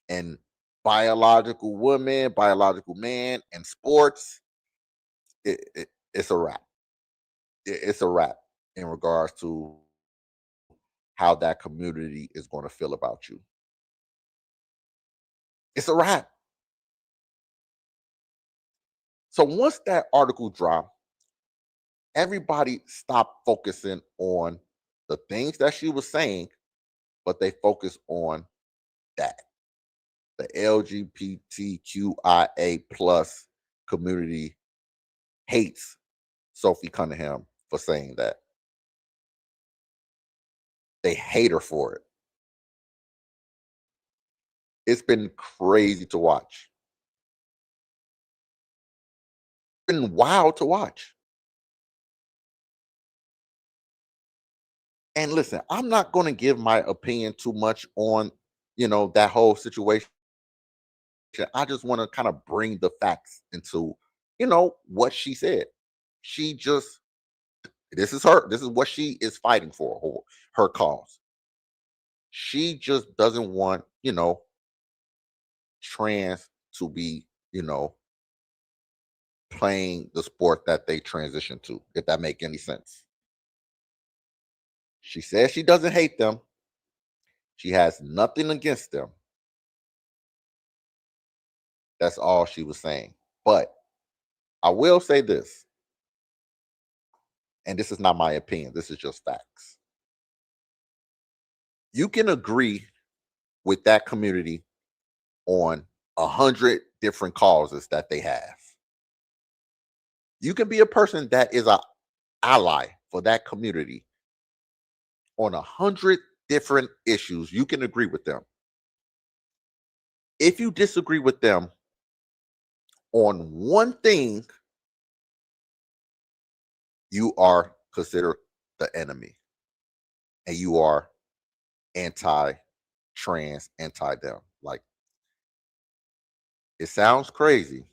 and biological women, biological man, and sports, it's a wrap. It's a wrap in regards to how that community is going to feel about you. It's a wrap. So once that article dropped, everybody stopped focusing on the things that she was saying, but they focused on that. The LGBTQIA plus community hates Sophie Cunningham for saying that. They hate her for it. It's been crazy to watch. It's been wild to watch. And listen, I'm not going to give my opinion too much on, that whole situation. I just want to kind of bring the facts into, what she said. She just, this is her, this is what she is fighting for, her cause. She just doesn't want, trans to be, playing the sport that they transition to, if that make any sense. She says she doesn't hate them. She has nothing against them. That's all she was saying. But I will say this, and this is not my opinion, this is just facts. You can agree with that community on 100 different causes that they have. You can be a person that is an ally for that community on 100 different issues. You can agree with them. If you disagree with them on one thing, you are considered the enemy and you are anti-trans, anti-them. Like, it sounds crazy,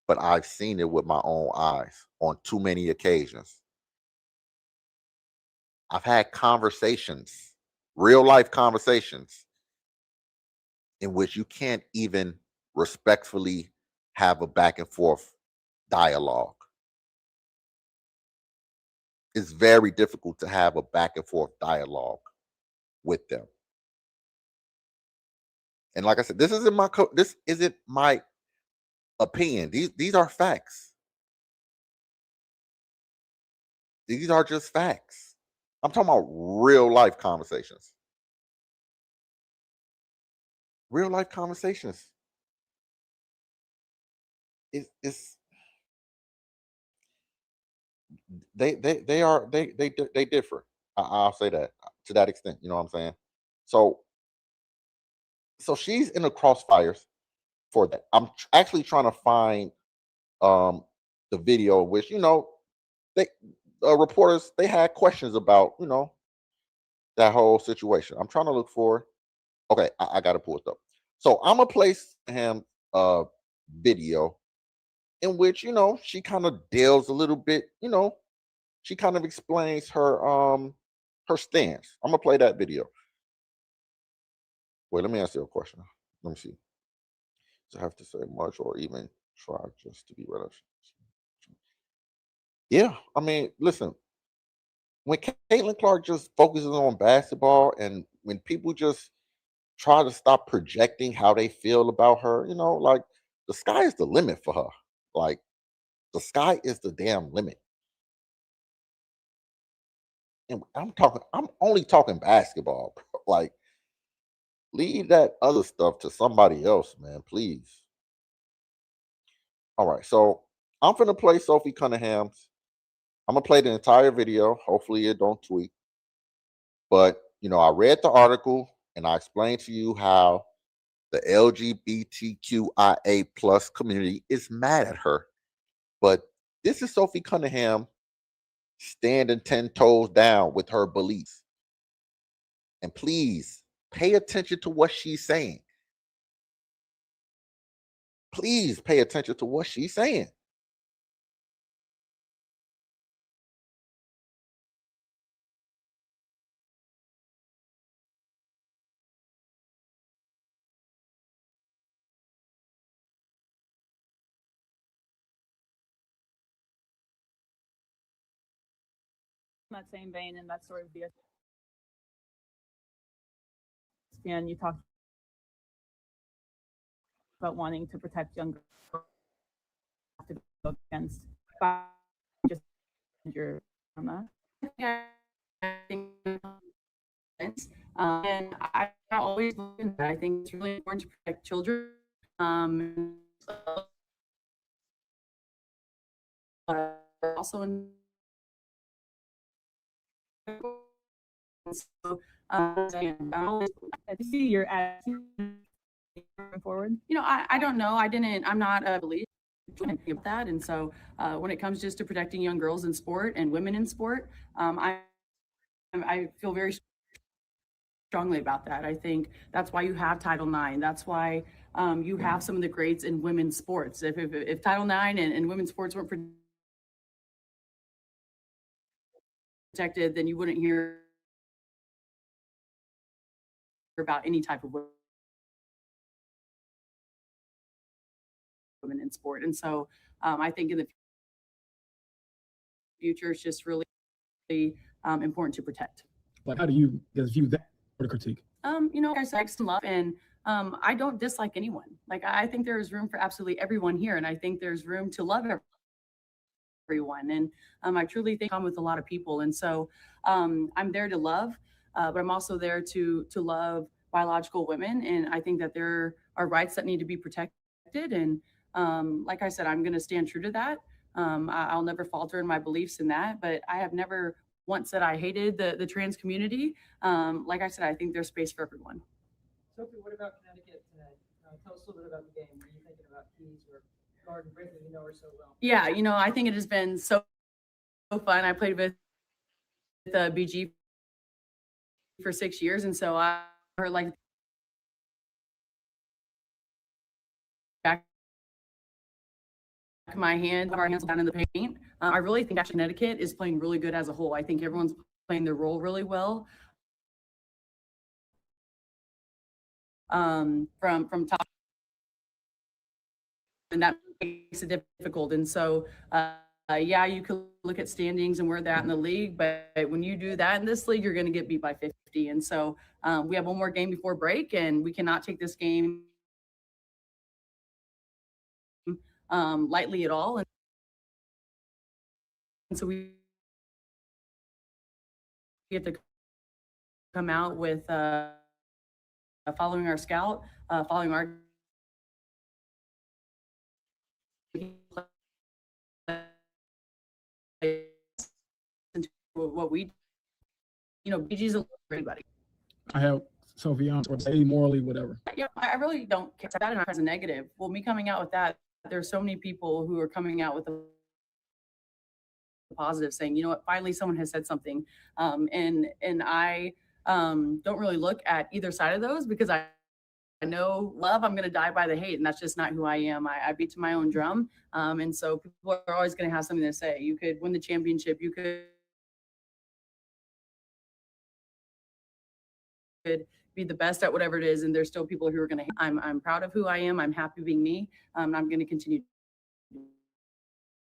but I've seen it with my own eyes on too many occasions. I've had conversations, real life conversations, in which you can't even respectfully have a back and forth dialogue. It's very difficult to have a back and forth dialogue with them. And like I said, this isn't my opinion. These are facts. These are just facts. I'm talking about real life conversations. Real life conversations. It's they differ. I'll say that to that extent. You know what I'm saying? So she's in the crossfires for that. I'm actually trying to find um the video, which they reporters, they had questions about that whole situation. I'm trying to look for. Okay, I got to pull it up. So I'm gonna place him video in which she kind of deals a little bit. She kind of explains her stance. I'm gonna play that video. Wait, let me ask you a question. Let me see. Does I have to say much or even try just to be relative? Yeah, I mean, listen, when Caitlin Clark just focuses on basketball and when people just try to stop projecting how they feel about her, like, the sky is the limit for her. Like, the sky is the damn limit. And I'm only talking basketball, bro. Like, leave that other stuff to somebody else, man, please. All right, so I'm gonna play Sophie Cunningham's. I'm gonna play the entire video. Hopefully it don't tweet. But I read the article and I explained to you how the LGBTQIA plus community is mad at her. But this is Sophie Cunningham standing 10 toes down with her beliefs. And please pay attention to what she's saying. Please pay attention to what she's saying. In that same vein, and that sort of understand you talked about wanting to protect young girls have to go against just your trauma. I think and I always believe in that. I think it's really important to protect children. Also in so I see your attitude moving forward. I don't know. I'm not a believer about that. And so when it comes just to protecting young girls in sport and women in sport, I feel very strongly about that. I think that's why you have Title IX. That's why you have some of the greats in women's sports. If Title IX and women's sports weren't protected, then you wouldn't hear about any type of women in sport. And so I think in the future, it's just really important to protect. Like, how do you guys view that sort of critique? I like some love, and I don't dislike anyone. Like, I think there's room for absolutely everyone here, and I think there's room to love everyone. And I truly think I'm with a lot of people, and so I'm there to love, but I'm also there to love biological women, and I think that there are rights that need to be protected. And like I said, I'm going to stand true to that. I'll never falter in my beliefs in that, but I have never once said I hated the trans community. Like I said, I think there's space for everyone. Sophie, what about Connecticut tonight? Tell us a little bit about the game. What are you thinking about Keys or Garden Brittany? You know her so well. Yeah, I think it has been so fun. I played with BG for 6 years, and so I heard like back my hand, our hands down in the paint. I really think actually Connecticut is playing really good as a whole. I think everyone's playing their role really well. From top, and that makes it difficult. And so, yeah, you could look at standings and where they're at in the league, but when you do that in this league, you're going to get beat by 50. And so, we have one more game before break, and we cannot take this game lightly at all. And so we have to come out with following our scout, following our what we, BG's a everybody. I have Sophie on or say morally, whatever. Yeah, I really don't care that as a negative. Well, me coming out with that, there's so many people who are coming out with the positive, saying, what, finally someone has said something. And I don't really look at either side of those because I know love, I'm going to die by the hate, and that's just not who I am. I beat to my own drum. And so people are always going to have something to say. You could win the championship. You could be the best at whatever it is, and there's still people who are going to hate. I'm proud of who I am. I'm happy being me. And I'm going to continue to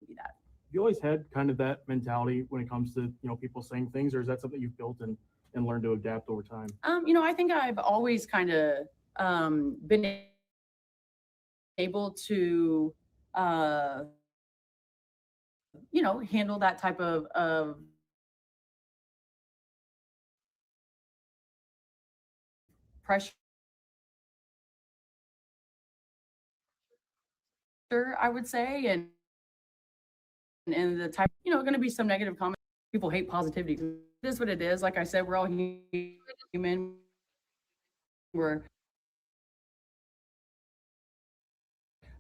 be that. You always had kind of that mentality when it comes to people saying things, or is that something you've built and learned to adapt over time? I think I've always kind of been able to handle that type of pressure, I would say, and the type, going to be some negative comments. People hate positivity. It is what it is. Like I said, we're all human.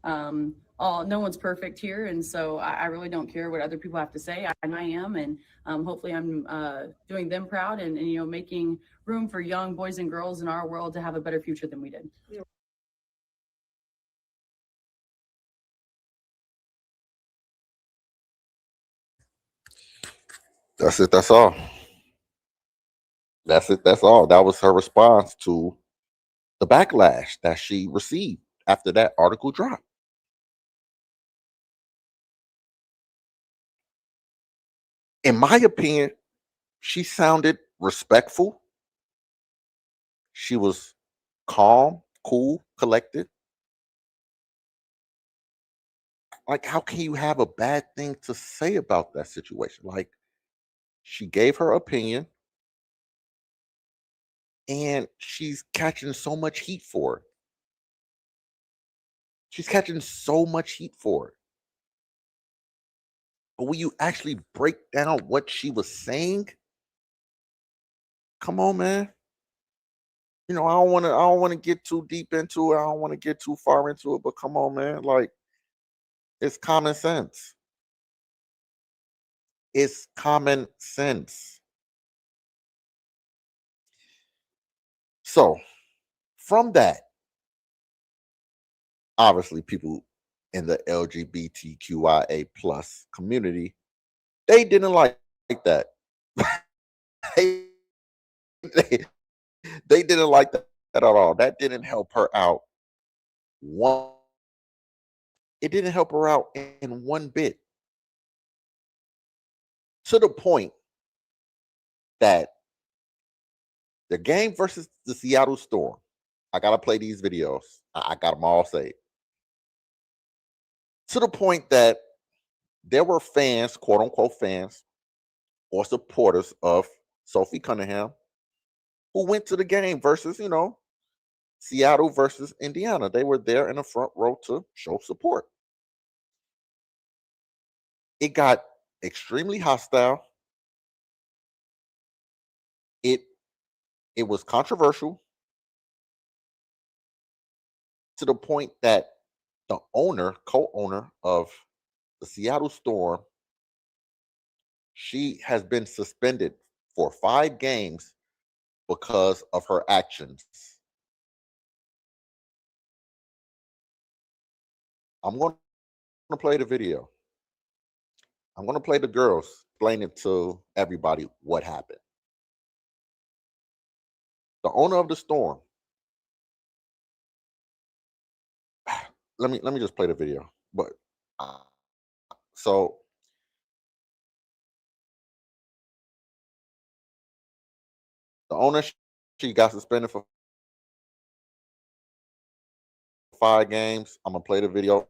No one's perfect here, and so I really don't care what other people have to say. I am, and hopefully I'm doing them proud, and making room for young boys and girls in our world to have a better future than we did. That's it. That's all. That's it. That's all. That was her response to the backlash that she received after that article dropped. In my opinion, she sounded respectful. She was calm, cool, collected. Like, how can you have a bad thing to say about that situation? Like, she gave her opinion and she's catching so much heat for it. She's catching so much heat for it. But when you actually break down what she was saying, come on, man. I don't want to get too deep into it. I don't want to get too far into it, but come on, man. Like, it's common sense. It's common sense. So, from that, obviously people in the LGBTQIA plus community, they didn't like that. they, they they didn't like that at all. That didn't help her out one. It didn't help her out in one bit. To the point that the game versus the Seattle Storm, I gotta play these videos. I got them all saved. To the point that there were fans, quote unquote fans, or supporters of Sophie Cunningham who went to the game versus, Seattle versus Indiana. They were there in the front row to show support. It got extremely hostile. It it was controversial to the point that the owner, co-owner of the Seattle Storm, she has been suspended for 5 games because of her actions. I'm going to play the video. I'm going to play the girls explaining to everybody what happened. The owner of the Storm. Let me just play the video. But uh, so the owner, she got suspended for 5 games. I'm gonna play the video.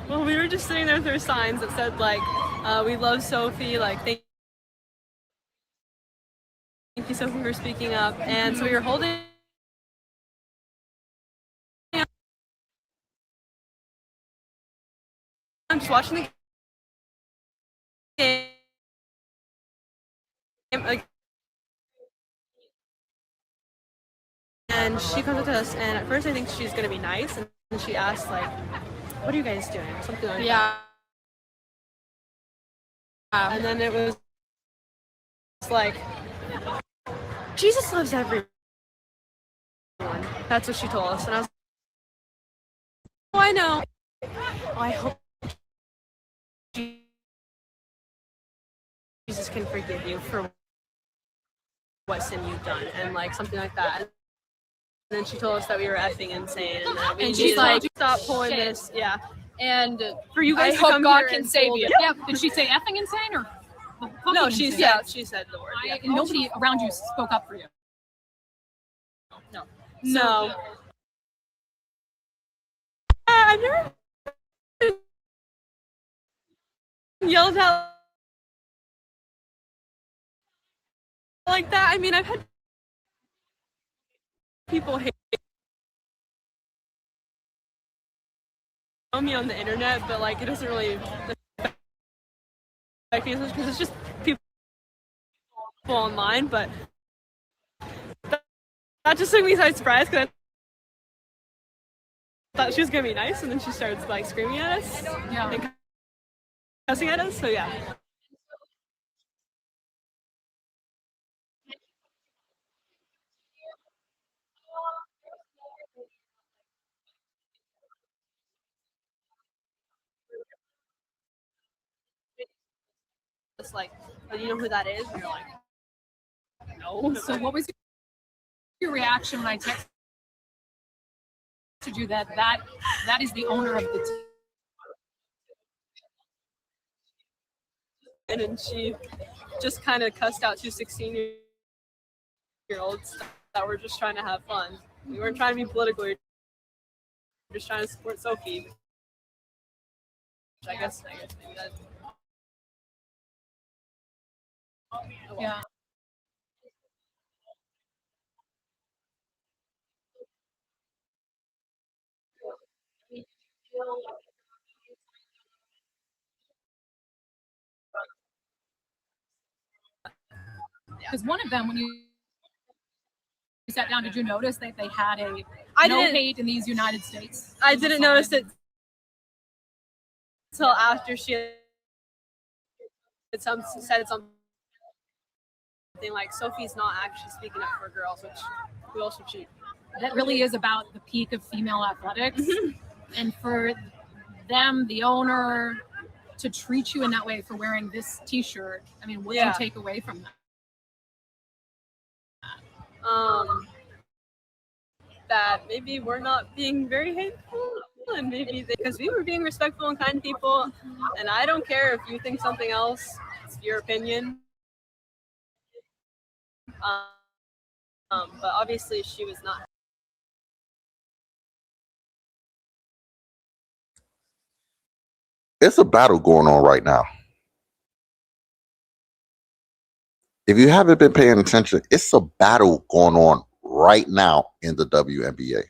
Well, we were just sitting there with our signs that said like, "We love Sophie." Like, thank you, Sophie, for speaking up. And so we were holding. I'm just watching the game. Like, and she comes up to us, and at first I think she's gonna be nice, and she asked like, "What are you guys doing?" Something like that. And then it was like, "Jesus loves everyone." That's what she told us, and I was like, "Oh, I know. Oh, I hope Jesus can forgive you for what sin you've done," and like something like that. And then she told us that we were effing insane, and that we And needed she's like, to stop pulling "Shit." this. Yeah. And For you I guys to hope come God here can and save hold you. it. Yeah. Did she say effing insane or fucking No, she insane? she said the word. Yeah. Nobody around you spoke up for you. No. I've never been yelled at like that. I mean, I've had people hate me on the internet, but like it doesn't really affect me as much because it's just people online. But that just took me by surprise because I thought she was gonna be nice, and then she starts like screaming at us Yeah. and cussing at us. So yeah. It's like, oh, you know who that is? And you're like, no. So what was your reaction when I texted you that is the owner of the team? And then she just kind of cussed out 2 16-year-olds that were just trying to have fun. We weren't trying to be political. We were just trying to support Sophie. I guess maybe that's. Yeah. Because one of them, when you sat down, did you notice that they had a no hate in these United States? I didn't notice it until after she had said something like Sophie's not actually speaking up for girls, which who else would she? That really is about the peak of female athletics, and for them, the owner, to treat you in that way for wearing this T-shirt. I mean, what do you take away from that? That maybe we're not being very hateful, and maybe because we were being respectful and kind people, and I don't care if you think something else. It's your opinion. But obviously she was not. It's a battle going on right now. If you haven't been paying attention, it's a battle going on right now in the WNBA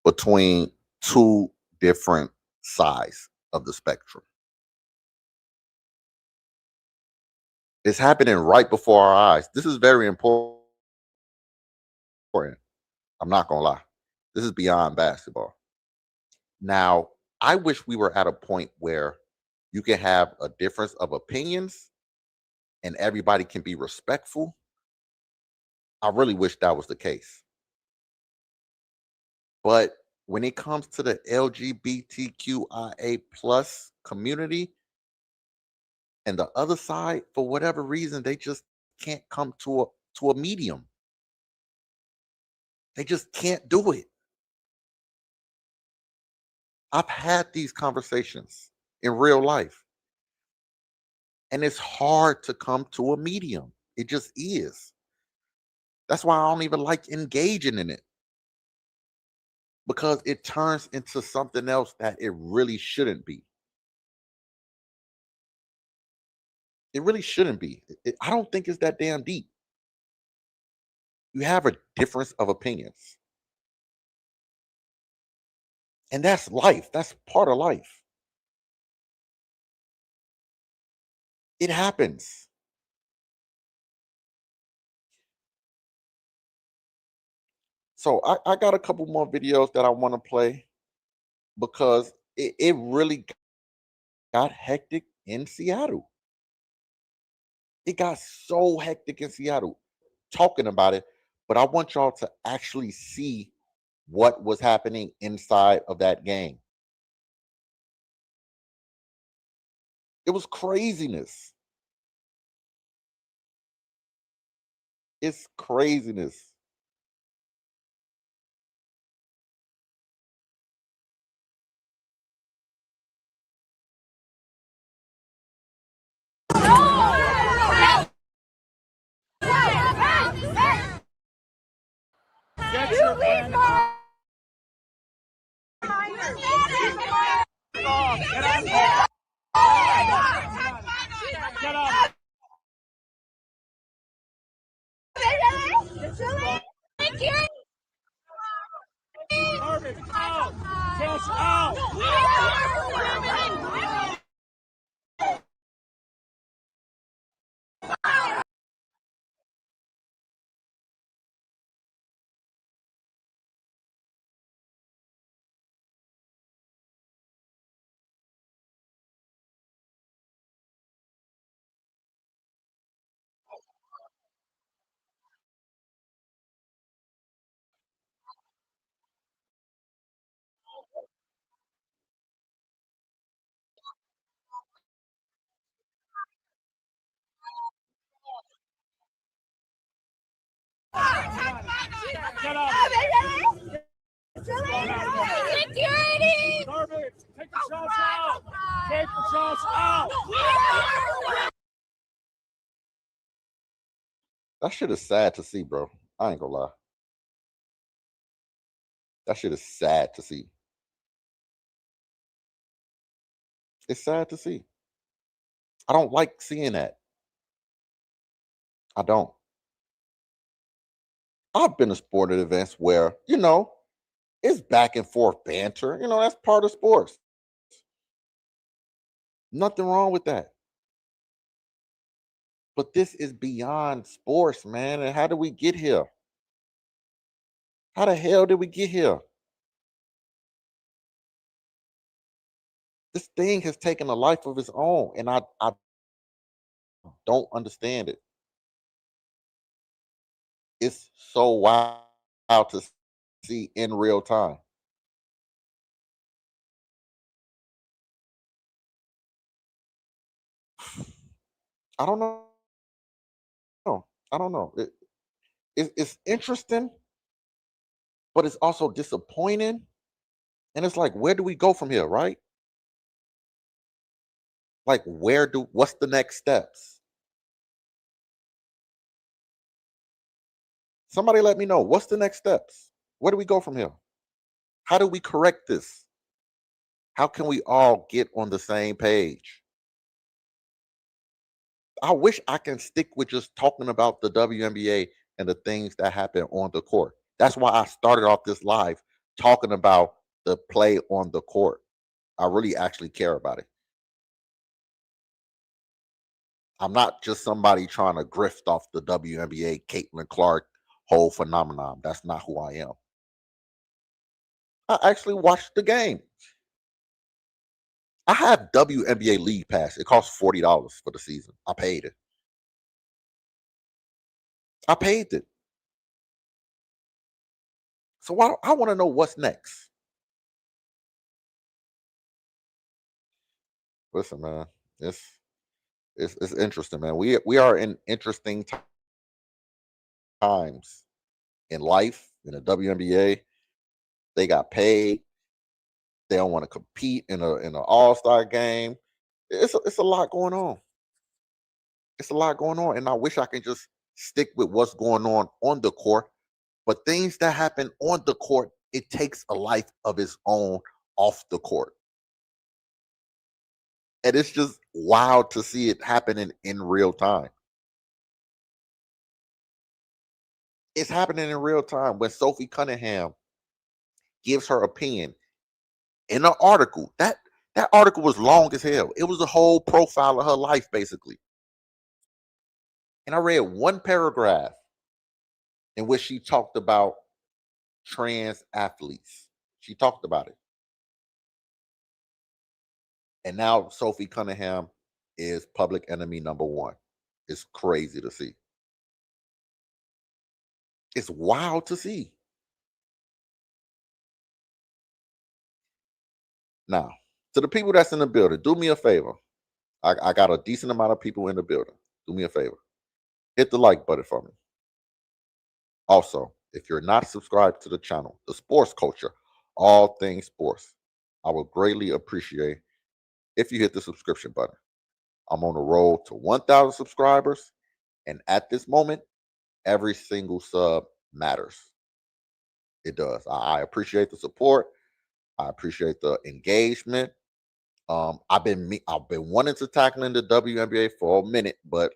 between two different sides of the spectrum. It's happening right before our eyes. This is very important. I'm not going to lie. This is beyond basketball. Now, I wish we were at a point where you can have a difference of opinions and everybody can be respectful. I really wish that was the case. But when it comes to the LGBTQIA plus community and the other side, for whatever reason, they just can't come to a medium. They just can't do it. I've had these conversations in real life, and it's hard to come to a medium. It just is. That's why I don't even like engaging in it, because it turns into something else that it really shouldn't be. It really shouldn't be. I don't think it's that damn deep. You have a difference of opinions. And that's life. That's part of life. It happens. So I got a couple more videos that I want to play because it really got hectic in Seattle. It got so hectic in Seattle talking about it, but I want y'all to actually see what was happening inside of that game. It was craziness. It's craziness. That shit is sad to see, bro. I ain't gonna lie. That shit is sad to see. It's sad to see. I don't like seeing that. I don't. I've been to sporting events where, it's back and forth banter. That's part of sports. Nothing wrong with that. But this is beyond sports, man. And how did we get here? How the hell did we get here? This thing has taken a life of its own, and I don't understand it. It's so wild to see in real time. I don't know. I don't know. It's interesting, but it's also disappointing. And it's like, where do we go from here, right? Like, what's the next steps? Somebody let me know. What's the next steps? Where do we go from here? How do we correct this? How can we all get on the same page? I wish I can stick with just talking about the WNBA and the things that happen on the court. That's why I started off this live talking about the play on the court. I really actually care about it. I'm not just somebody trying to grift off the WNBA, Caitlin Clark whole phenomenon. That's not who I am. I actually watched the game. I have WNBA League Pass. It costs $40 for the season. I paid it. I paid it. So I want to know what's next. Listen, man, it's interesting, man. We are in interesting times in life in the WNBA. They got paid. They don't want to compete in an All-Star game. It's a lot going on. It's a lot going on, and I wish I can just stick with what's going on the court. But things that happen on the court, it takes a life of its own off the court. And it's just wild to see it happening in real time. It's happening in real time when Sophie Cunningham gives her opinion in an article. That article was long as hell. It was a whole profile of her life, basically. And I read one paragraph in which she talked about trans athletes. She talked about it. And now Sophie Cunningham is public enemy number one. It's crazy to see. It's wild to see. Now, to the people that's in the building, do me a favor. I got a decent amount of people in the building. Do me a favor. Hit the like button for me. Also, if you're not subscribed to the channel, The Sports Culture, all things sports, I would greatly appreciate if you hit the subscription button. I'm on the road to 1,000 subscribers, and at this moment, every single sub matters. It does. I appreciate the support. I appreciate the engagement. I've been wanting to tackle in the WNBA for a minute, but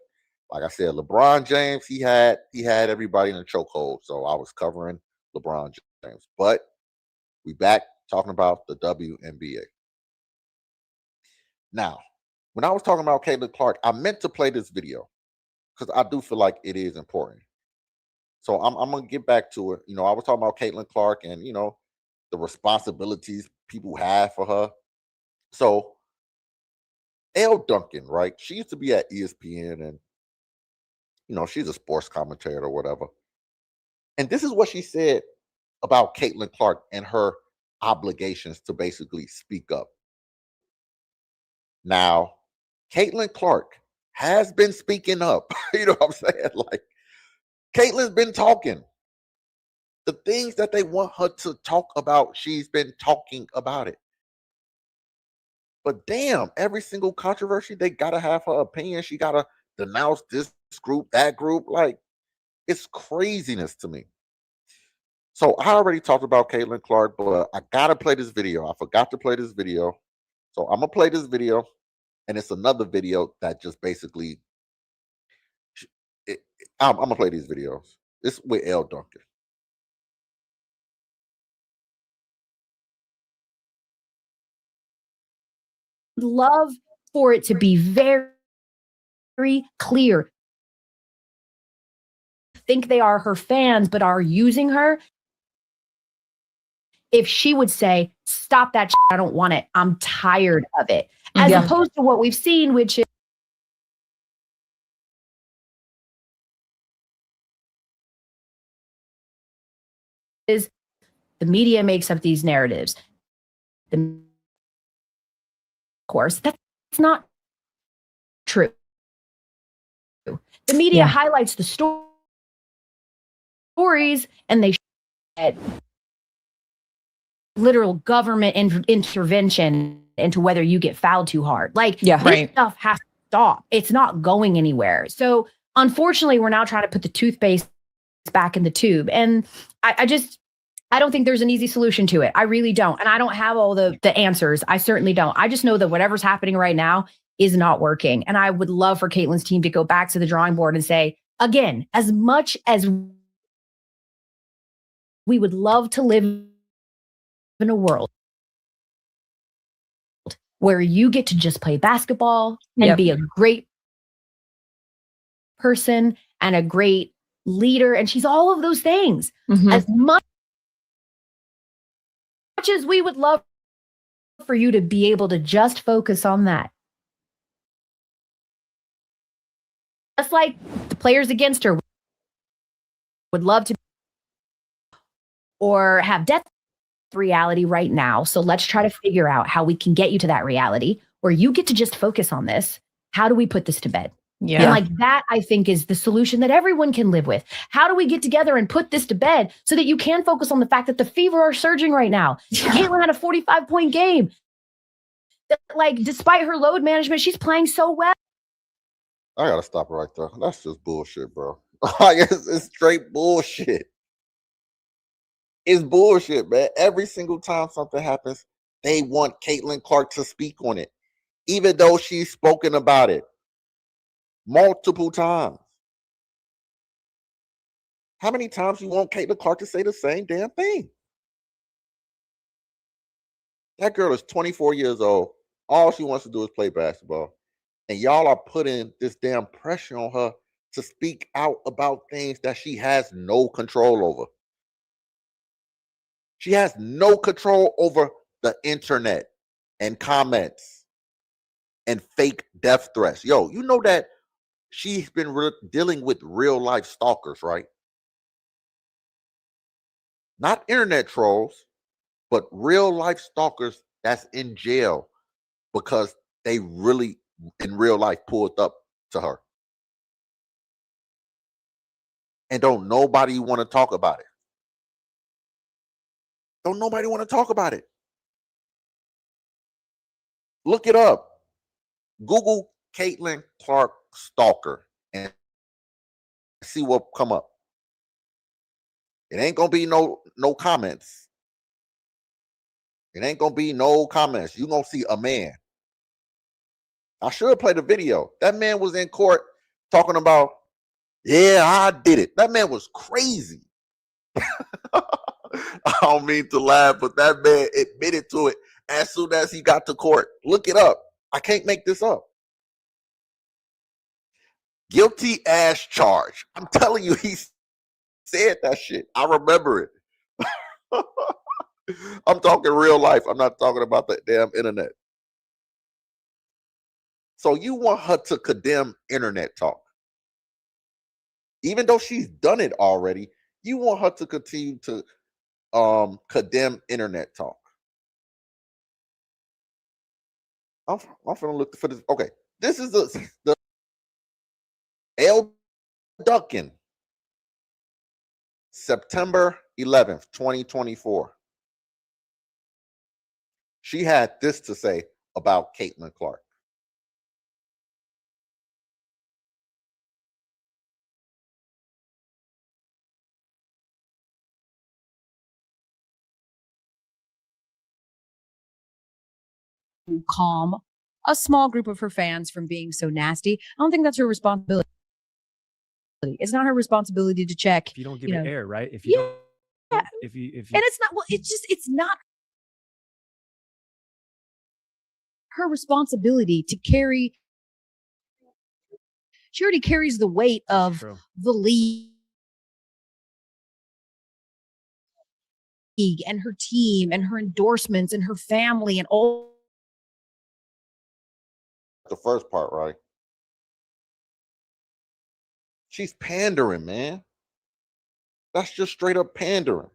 like I said, LeBron James, he had everybody in a chokehold, so I was covering LeBron James. But we back talking about the WNBA. Now, when I was talking about Caitlin Clark, I meant to play this video because I do feel like it is important. So I'm gonna get back to it. I was talking about Caitlin Clark and the responsibilities people have for her. So Elle Duncan, right? She used to be at ESPN, and she's a sports commentator or whatever. And this is what she said about Caitlin Clark and her obligations to basically speak up. Now, Caitlin Clark has been speaking up. You know what I'm saying? Like, Caitlin's been talking. The things that they want her to talk about, she's been talking about it. But damn, every single controversy, they gotta have her opinion. She gotta denounce this group, that group. Like, it's craziness to me. So I already talked about Caitlin Clark, but I gotta play this video. I forgot to play this video. So I'm gonna play this video, and it's another video that just basically I'm gonna play these videos. It's with L. Duncan. Love for it to be very, very clear. Think they are her fans, but are using her. If she would say, stop that shit, I don't want it. I'm tired of it. As opposed to what we've seen, which is the media makes up these narratives. Of course, that's not true. The media highlights the stories, and they get literal government intervention into whether you get fouled too hard. Like, this stuff has to stop. It's not going anywhere. So unfortunately, we're now trying to put the toothpaste back in the tube. And I don't think there's an easy solution to it. I really don't. And I don't have all the answers. I certainly don't. I just know that whatever's happening right now is not working. And I would love for Caitlin's team to go back to the drawing board and say, again, as much as we would love to live in a world where you get to just play basketball and be a great person and a great leader, and she's all of those things. As much as we would love for you to be able to just focus on that. Just like the players against her would love to or have death reality right now. So let's try to figure out how we can get you to that reality where you get to just focus on this. How do we put this to bed? And like that, I think, is the solution that everyone can live with. How do we get together and put this to bed so that you can focus on the fact that the Fever are surging right now? Caitlin had a 45-point game. Like, despite her load management, she's playing so well. I gotta stop right there. That's just bullshit, bro. It's straight bullshit. It's bullshit, man. Every single time something happens, they want Caitlin Clark to speak on it, even though she's spoken about it multiple times. How many times you want Caitlin Clark to say the same damn thing? That girl is 24 years old. All she wants to do is play basketball. And y'all are putting this damn pressure on her to speak out about things that she has no control over. She has no control over the internet and comments and fake death threats. Yo, you know that she's been dealing with real life stalkers, right? Not internet trolls, but real life stalkers that's in jail because they really, in real life, pulled up to her. And don't nobody want to talk about it. Don't nobody want to talk about it. Look it up. Google Caitlin Clark stalker and see what come up. It ain't gonna be no comments. It ain't gonna be no comments. You're gonna see a man. I should have played the video. That man was in court talking about, yeah, I did it. That man was crazy. I don't mean to laugh, but that man admitted to it as soon as he got to court. Look it up. I can't make this up. Guilty as charged. I'm telling you, he said that shit. I remember it. I'm talking real life. I'm not talking about the damn internet. So you want her to condemn internet talk. Even though she's done it already, you want her to continue to condemn internet talk. I'm gonna look for this. Okay, this is the L. Duncan, September 11th, 2024. She had this to say about Caitlin Clark. Calm a small group of her fans from being so nasty. I don't think that's her responsibility. It's not her responsibility to check. If you don't give it air, right? If you don't, if you and it's not. Well, it's not her responsibility to carry. She already carries the weight of the league and her team and her endorsements and her family and all. The first part, right? She's pandering, man. That's just straight up pandering.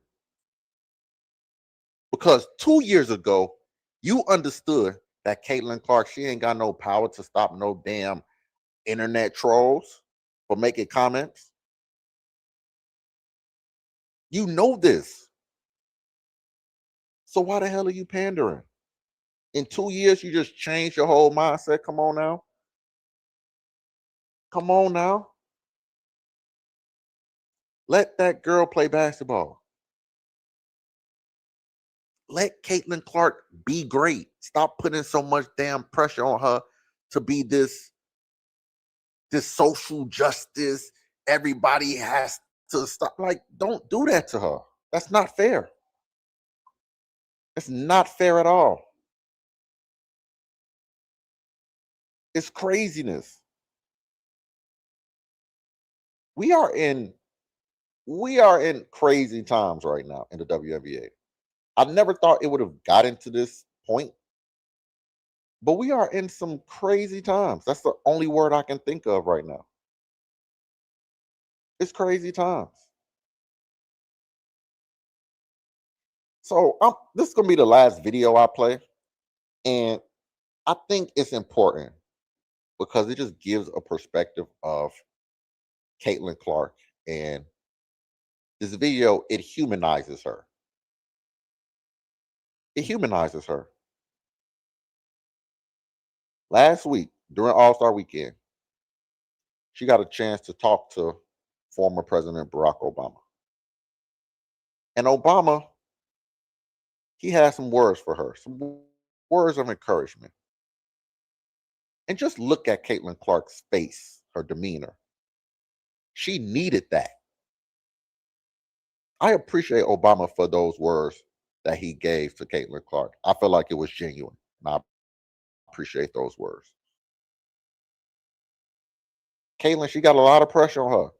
Because 2 years ago, you understood that Caitlin Clark, she ain't got no power to stop no damn internet trolls for making comments. You know this. So why the hell are you pandering? In 2 years, you just changed your whole mindset. Come on now. Come on now. Let that girl play basketball. Let Caitlin Clark be great. Stop putting so much damn pressure on her to be this social justice. Everybody has to stop. Like, don't do that to her. That's not fair. It's not fair at all. It's craziness. We are in crazy times right now in the WNBA. I never thought it would have gotten to this point, but we are in some crazy times. That's the only word I can think of right now. It's crazy times. So this is going to be the last video I play, and I think it's important because it just gives a perspective of Caitlin Clark, and this video, it humanizes her. It humanizes her. Last week, during All-Star Weekend, she got a chance to talk to former President Barack Obama. And Obama, he had some words for her, some words of encouragement. And just look at Caitlin Clark's face, her demeanor. She needed that. I appreciate Obama for those words that he gave to Caitlin Clark. I feel like it was genuine, and I appreciate those words. Caitlin, she got a lot of pressure on her.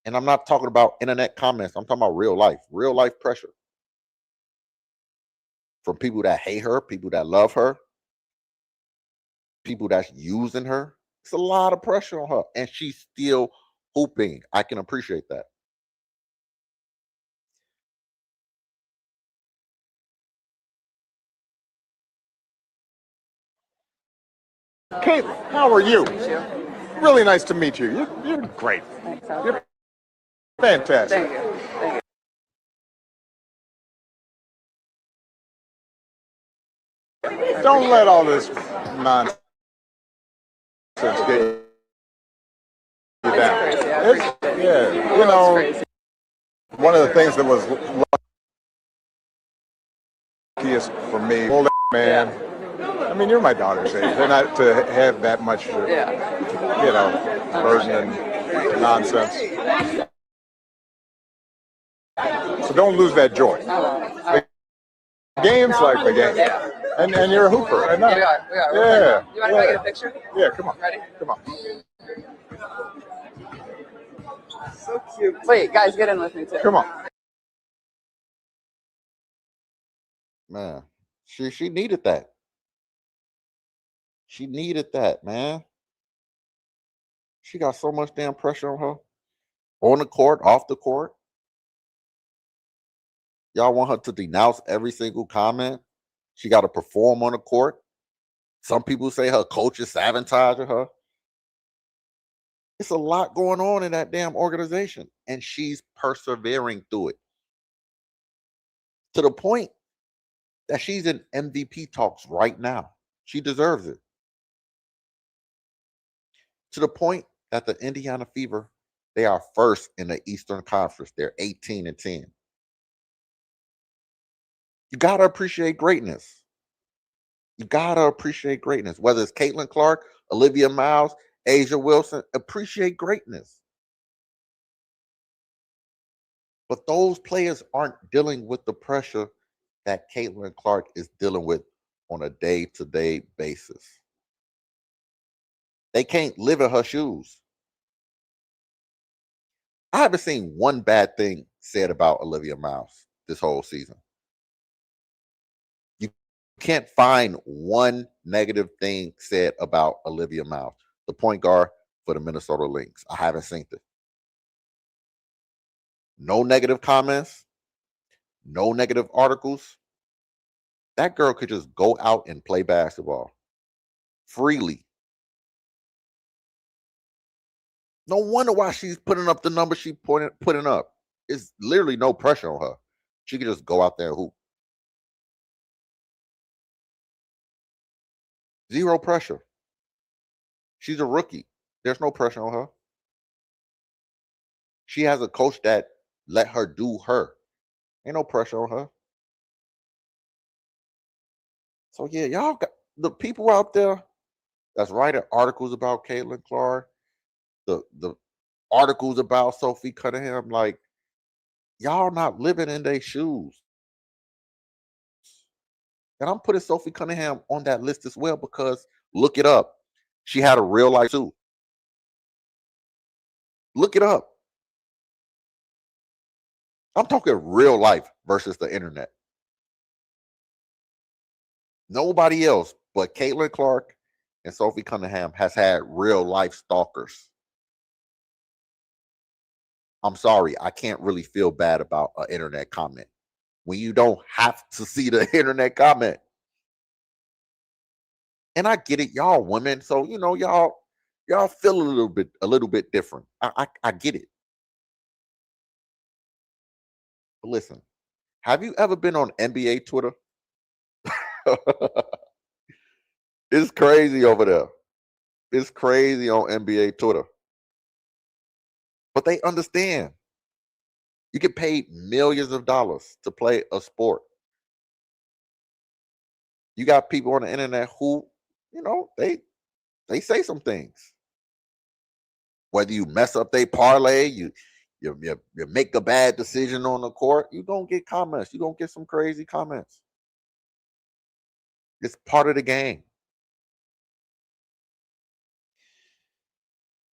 And I'm not talking about internet comments. I'm talking about real life pressure. From people that hate her, people that love her, people that's using her. It's a lot of pressure on her. And she's still hooping. I can appreciate that. Caitlin, how are you? Really nice to meet you. You're great. You're fantastic. Thank you. Thank you. Don't let all this nonsense get you down. Yeah, you know, one of the things that was luckiest for me, man. I mean, you're my daughter's age. They're not to have that much, you know, burden and nonsense. So don't lose that joy. The game's like the game. And you're a hooper. Yeah, we are. Yeah. You want to get a picture? Yeah, come on. Ready? Come on. So cute. Wait, guys, get in with me too. Come on. Man, she needed that. She needed that, man. She got so much damn pressure on her. On the court, off the court. Y'all want her to denounce every single comment. She got to perform on the court. Some people say her coach is sabotaging her. It's a lot going on in that damn organization, and she's persevering through it. To the point that she's in MVP talks right now. She deserves it. To the point that the Indiana Fever, they are first in the Eastern Conference. They're 18-10. You gotta appreciate greatness. You gotta appreciate greatness. Whether it's Caitlin Clark, Olivia Miles, Asia Wilson, appreciate greatness. But those players aren't dealing with the pressure that Caitlin Clark is dealing with on a day-to-day basis. They can't live in her shoes. I haven't seen one bad thing said about Olivia Miles this whole season. You can't find one negative thing said about Olivia Miles, the point guard for the Minnesota Lynx. I haven't seen it. No negative comments, no negative articles. That girl could just go out and play basketball freely. No wonder why she's putting up the numbers she's putting up. It's literally no pressure on her. She could just go out there and hoop. Zero pressure. She's a rookie. There's no pressure on her. She has a coach that let her do her. Ain't no pressure on her. So yeah, y'all got the people out there that's writing articles about Caitlin Clark, the articles about Sophie Cunningham, like y'all not living in their shoes. And I'm putting Sophie Cunningham on that list as well because look it up. She had a real life too. Look it up. I'm talking real life versus the internet. Nobody else but Caitlin Clark and Sophie Cunningham has had real life stalkers. I'm sorry, I can't really feel bad about an internet comment when you don't have to see the internet comment. And I get it, y'all women. So y'all feel a little bit different. I get it. But listen, have you ever been on NBA Twitter? It's crazy over there. It's crazy on NBA Twitter. But they understand. You get paid millions of dollars to play a sport. You got people on the internet who, they say some things. Whether you mess up their parlay, you make a bad decision on the court, you don't get comments. You don't get some crazy comments. It's part of the game.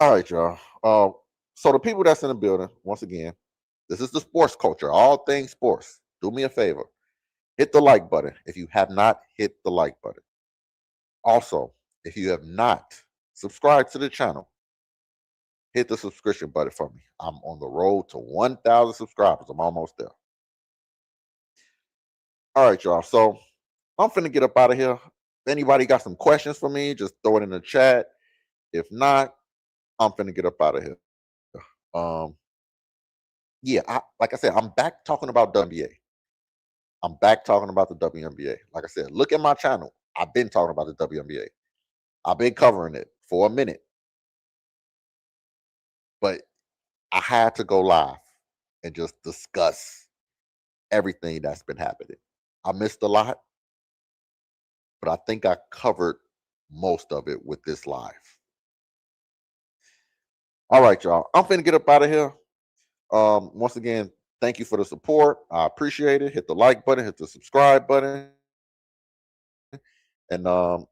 All right, y'all. So the people that's in the building, once again, this is the sports culture, all things sports. Do me a favor. Hit the like button if you have not hit the like button. Also, if you have not subscribed to the channel, hit the subscription button for me. I'm on the road to 1,000 subscribers. I'm almost there. All right, y'all. So I'm finna get up out of here. If anybody got some questions for me, just throw it in the chat. If not, I'm finna get up out of here. Like I said, I'm back talking about WNBA. I'm back talking about the WNBA. Like I said, look at my channel. I've been talking about the WNBA. I've been covering it for a minute. But I had to go live and just discuss everything that's been happening. I missed a lot, but I think I covered most of it with this live. All right, y'all. I'm finna get up out of here. Once again, thank you for the support. I appreciate it. Hit the like button, hit the subscribe button. And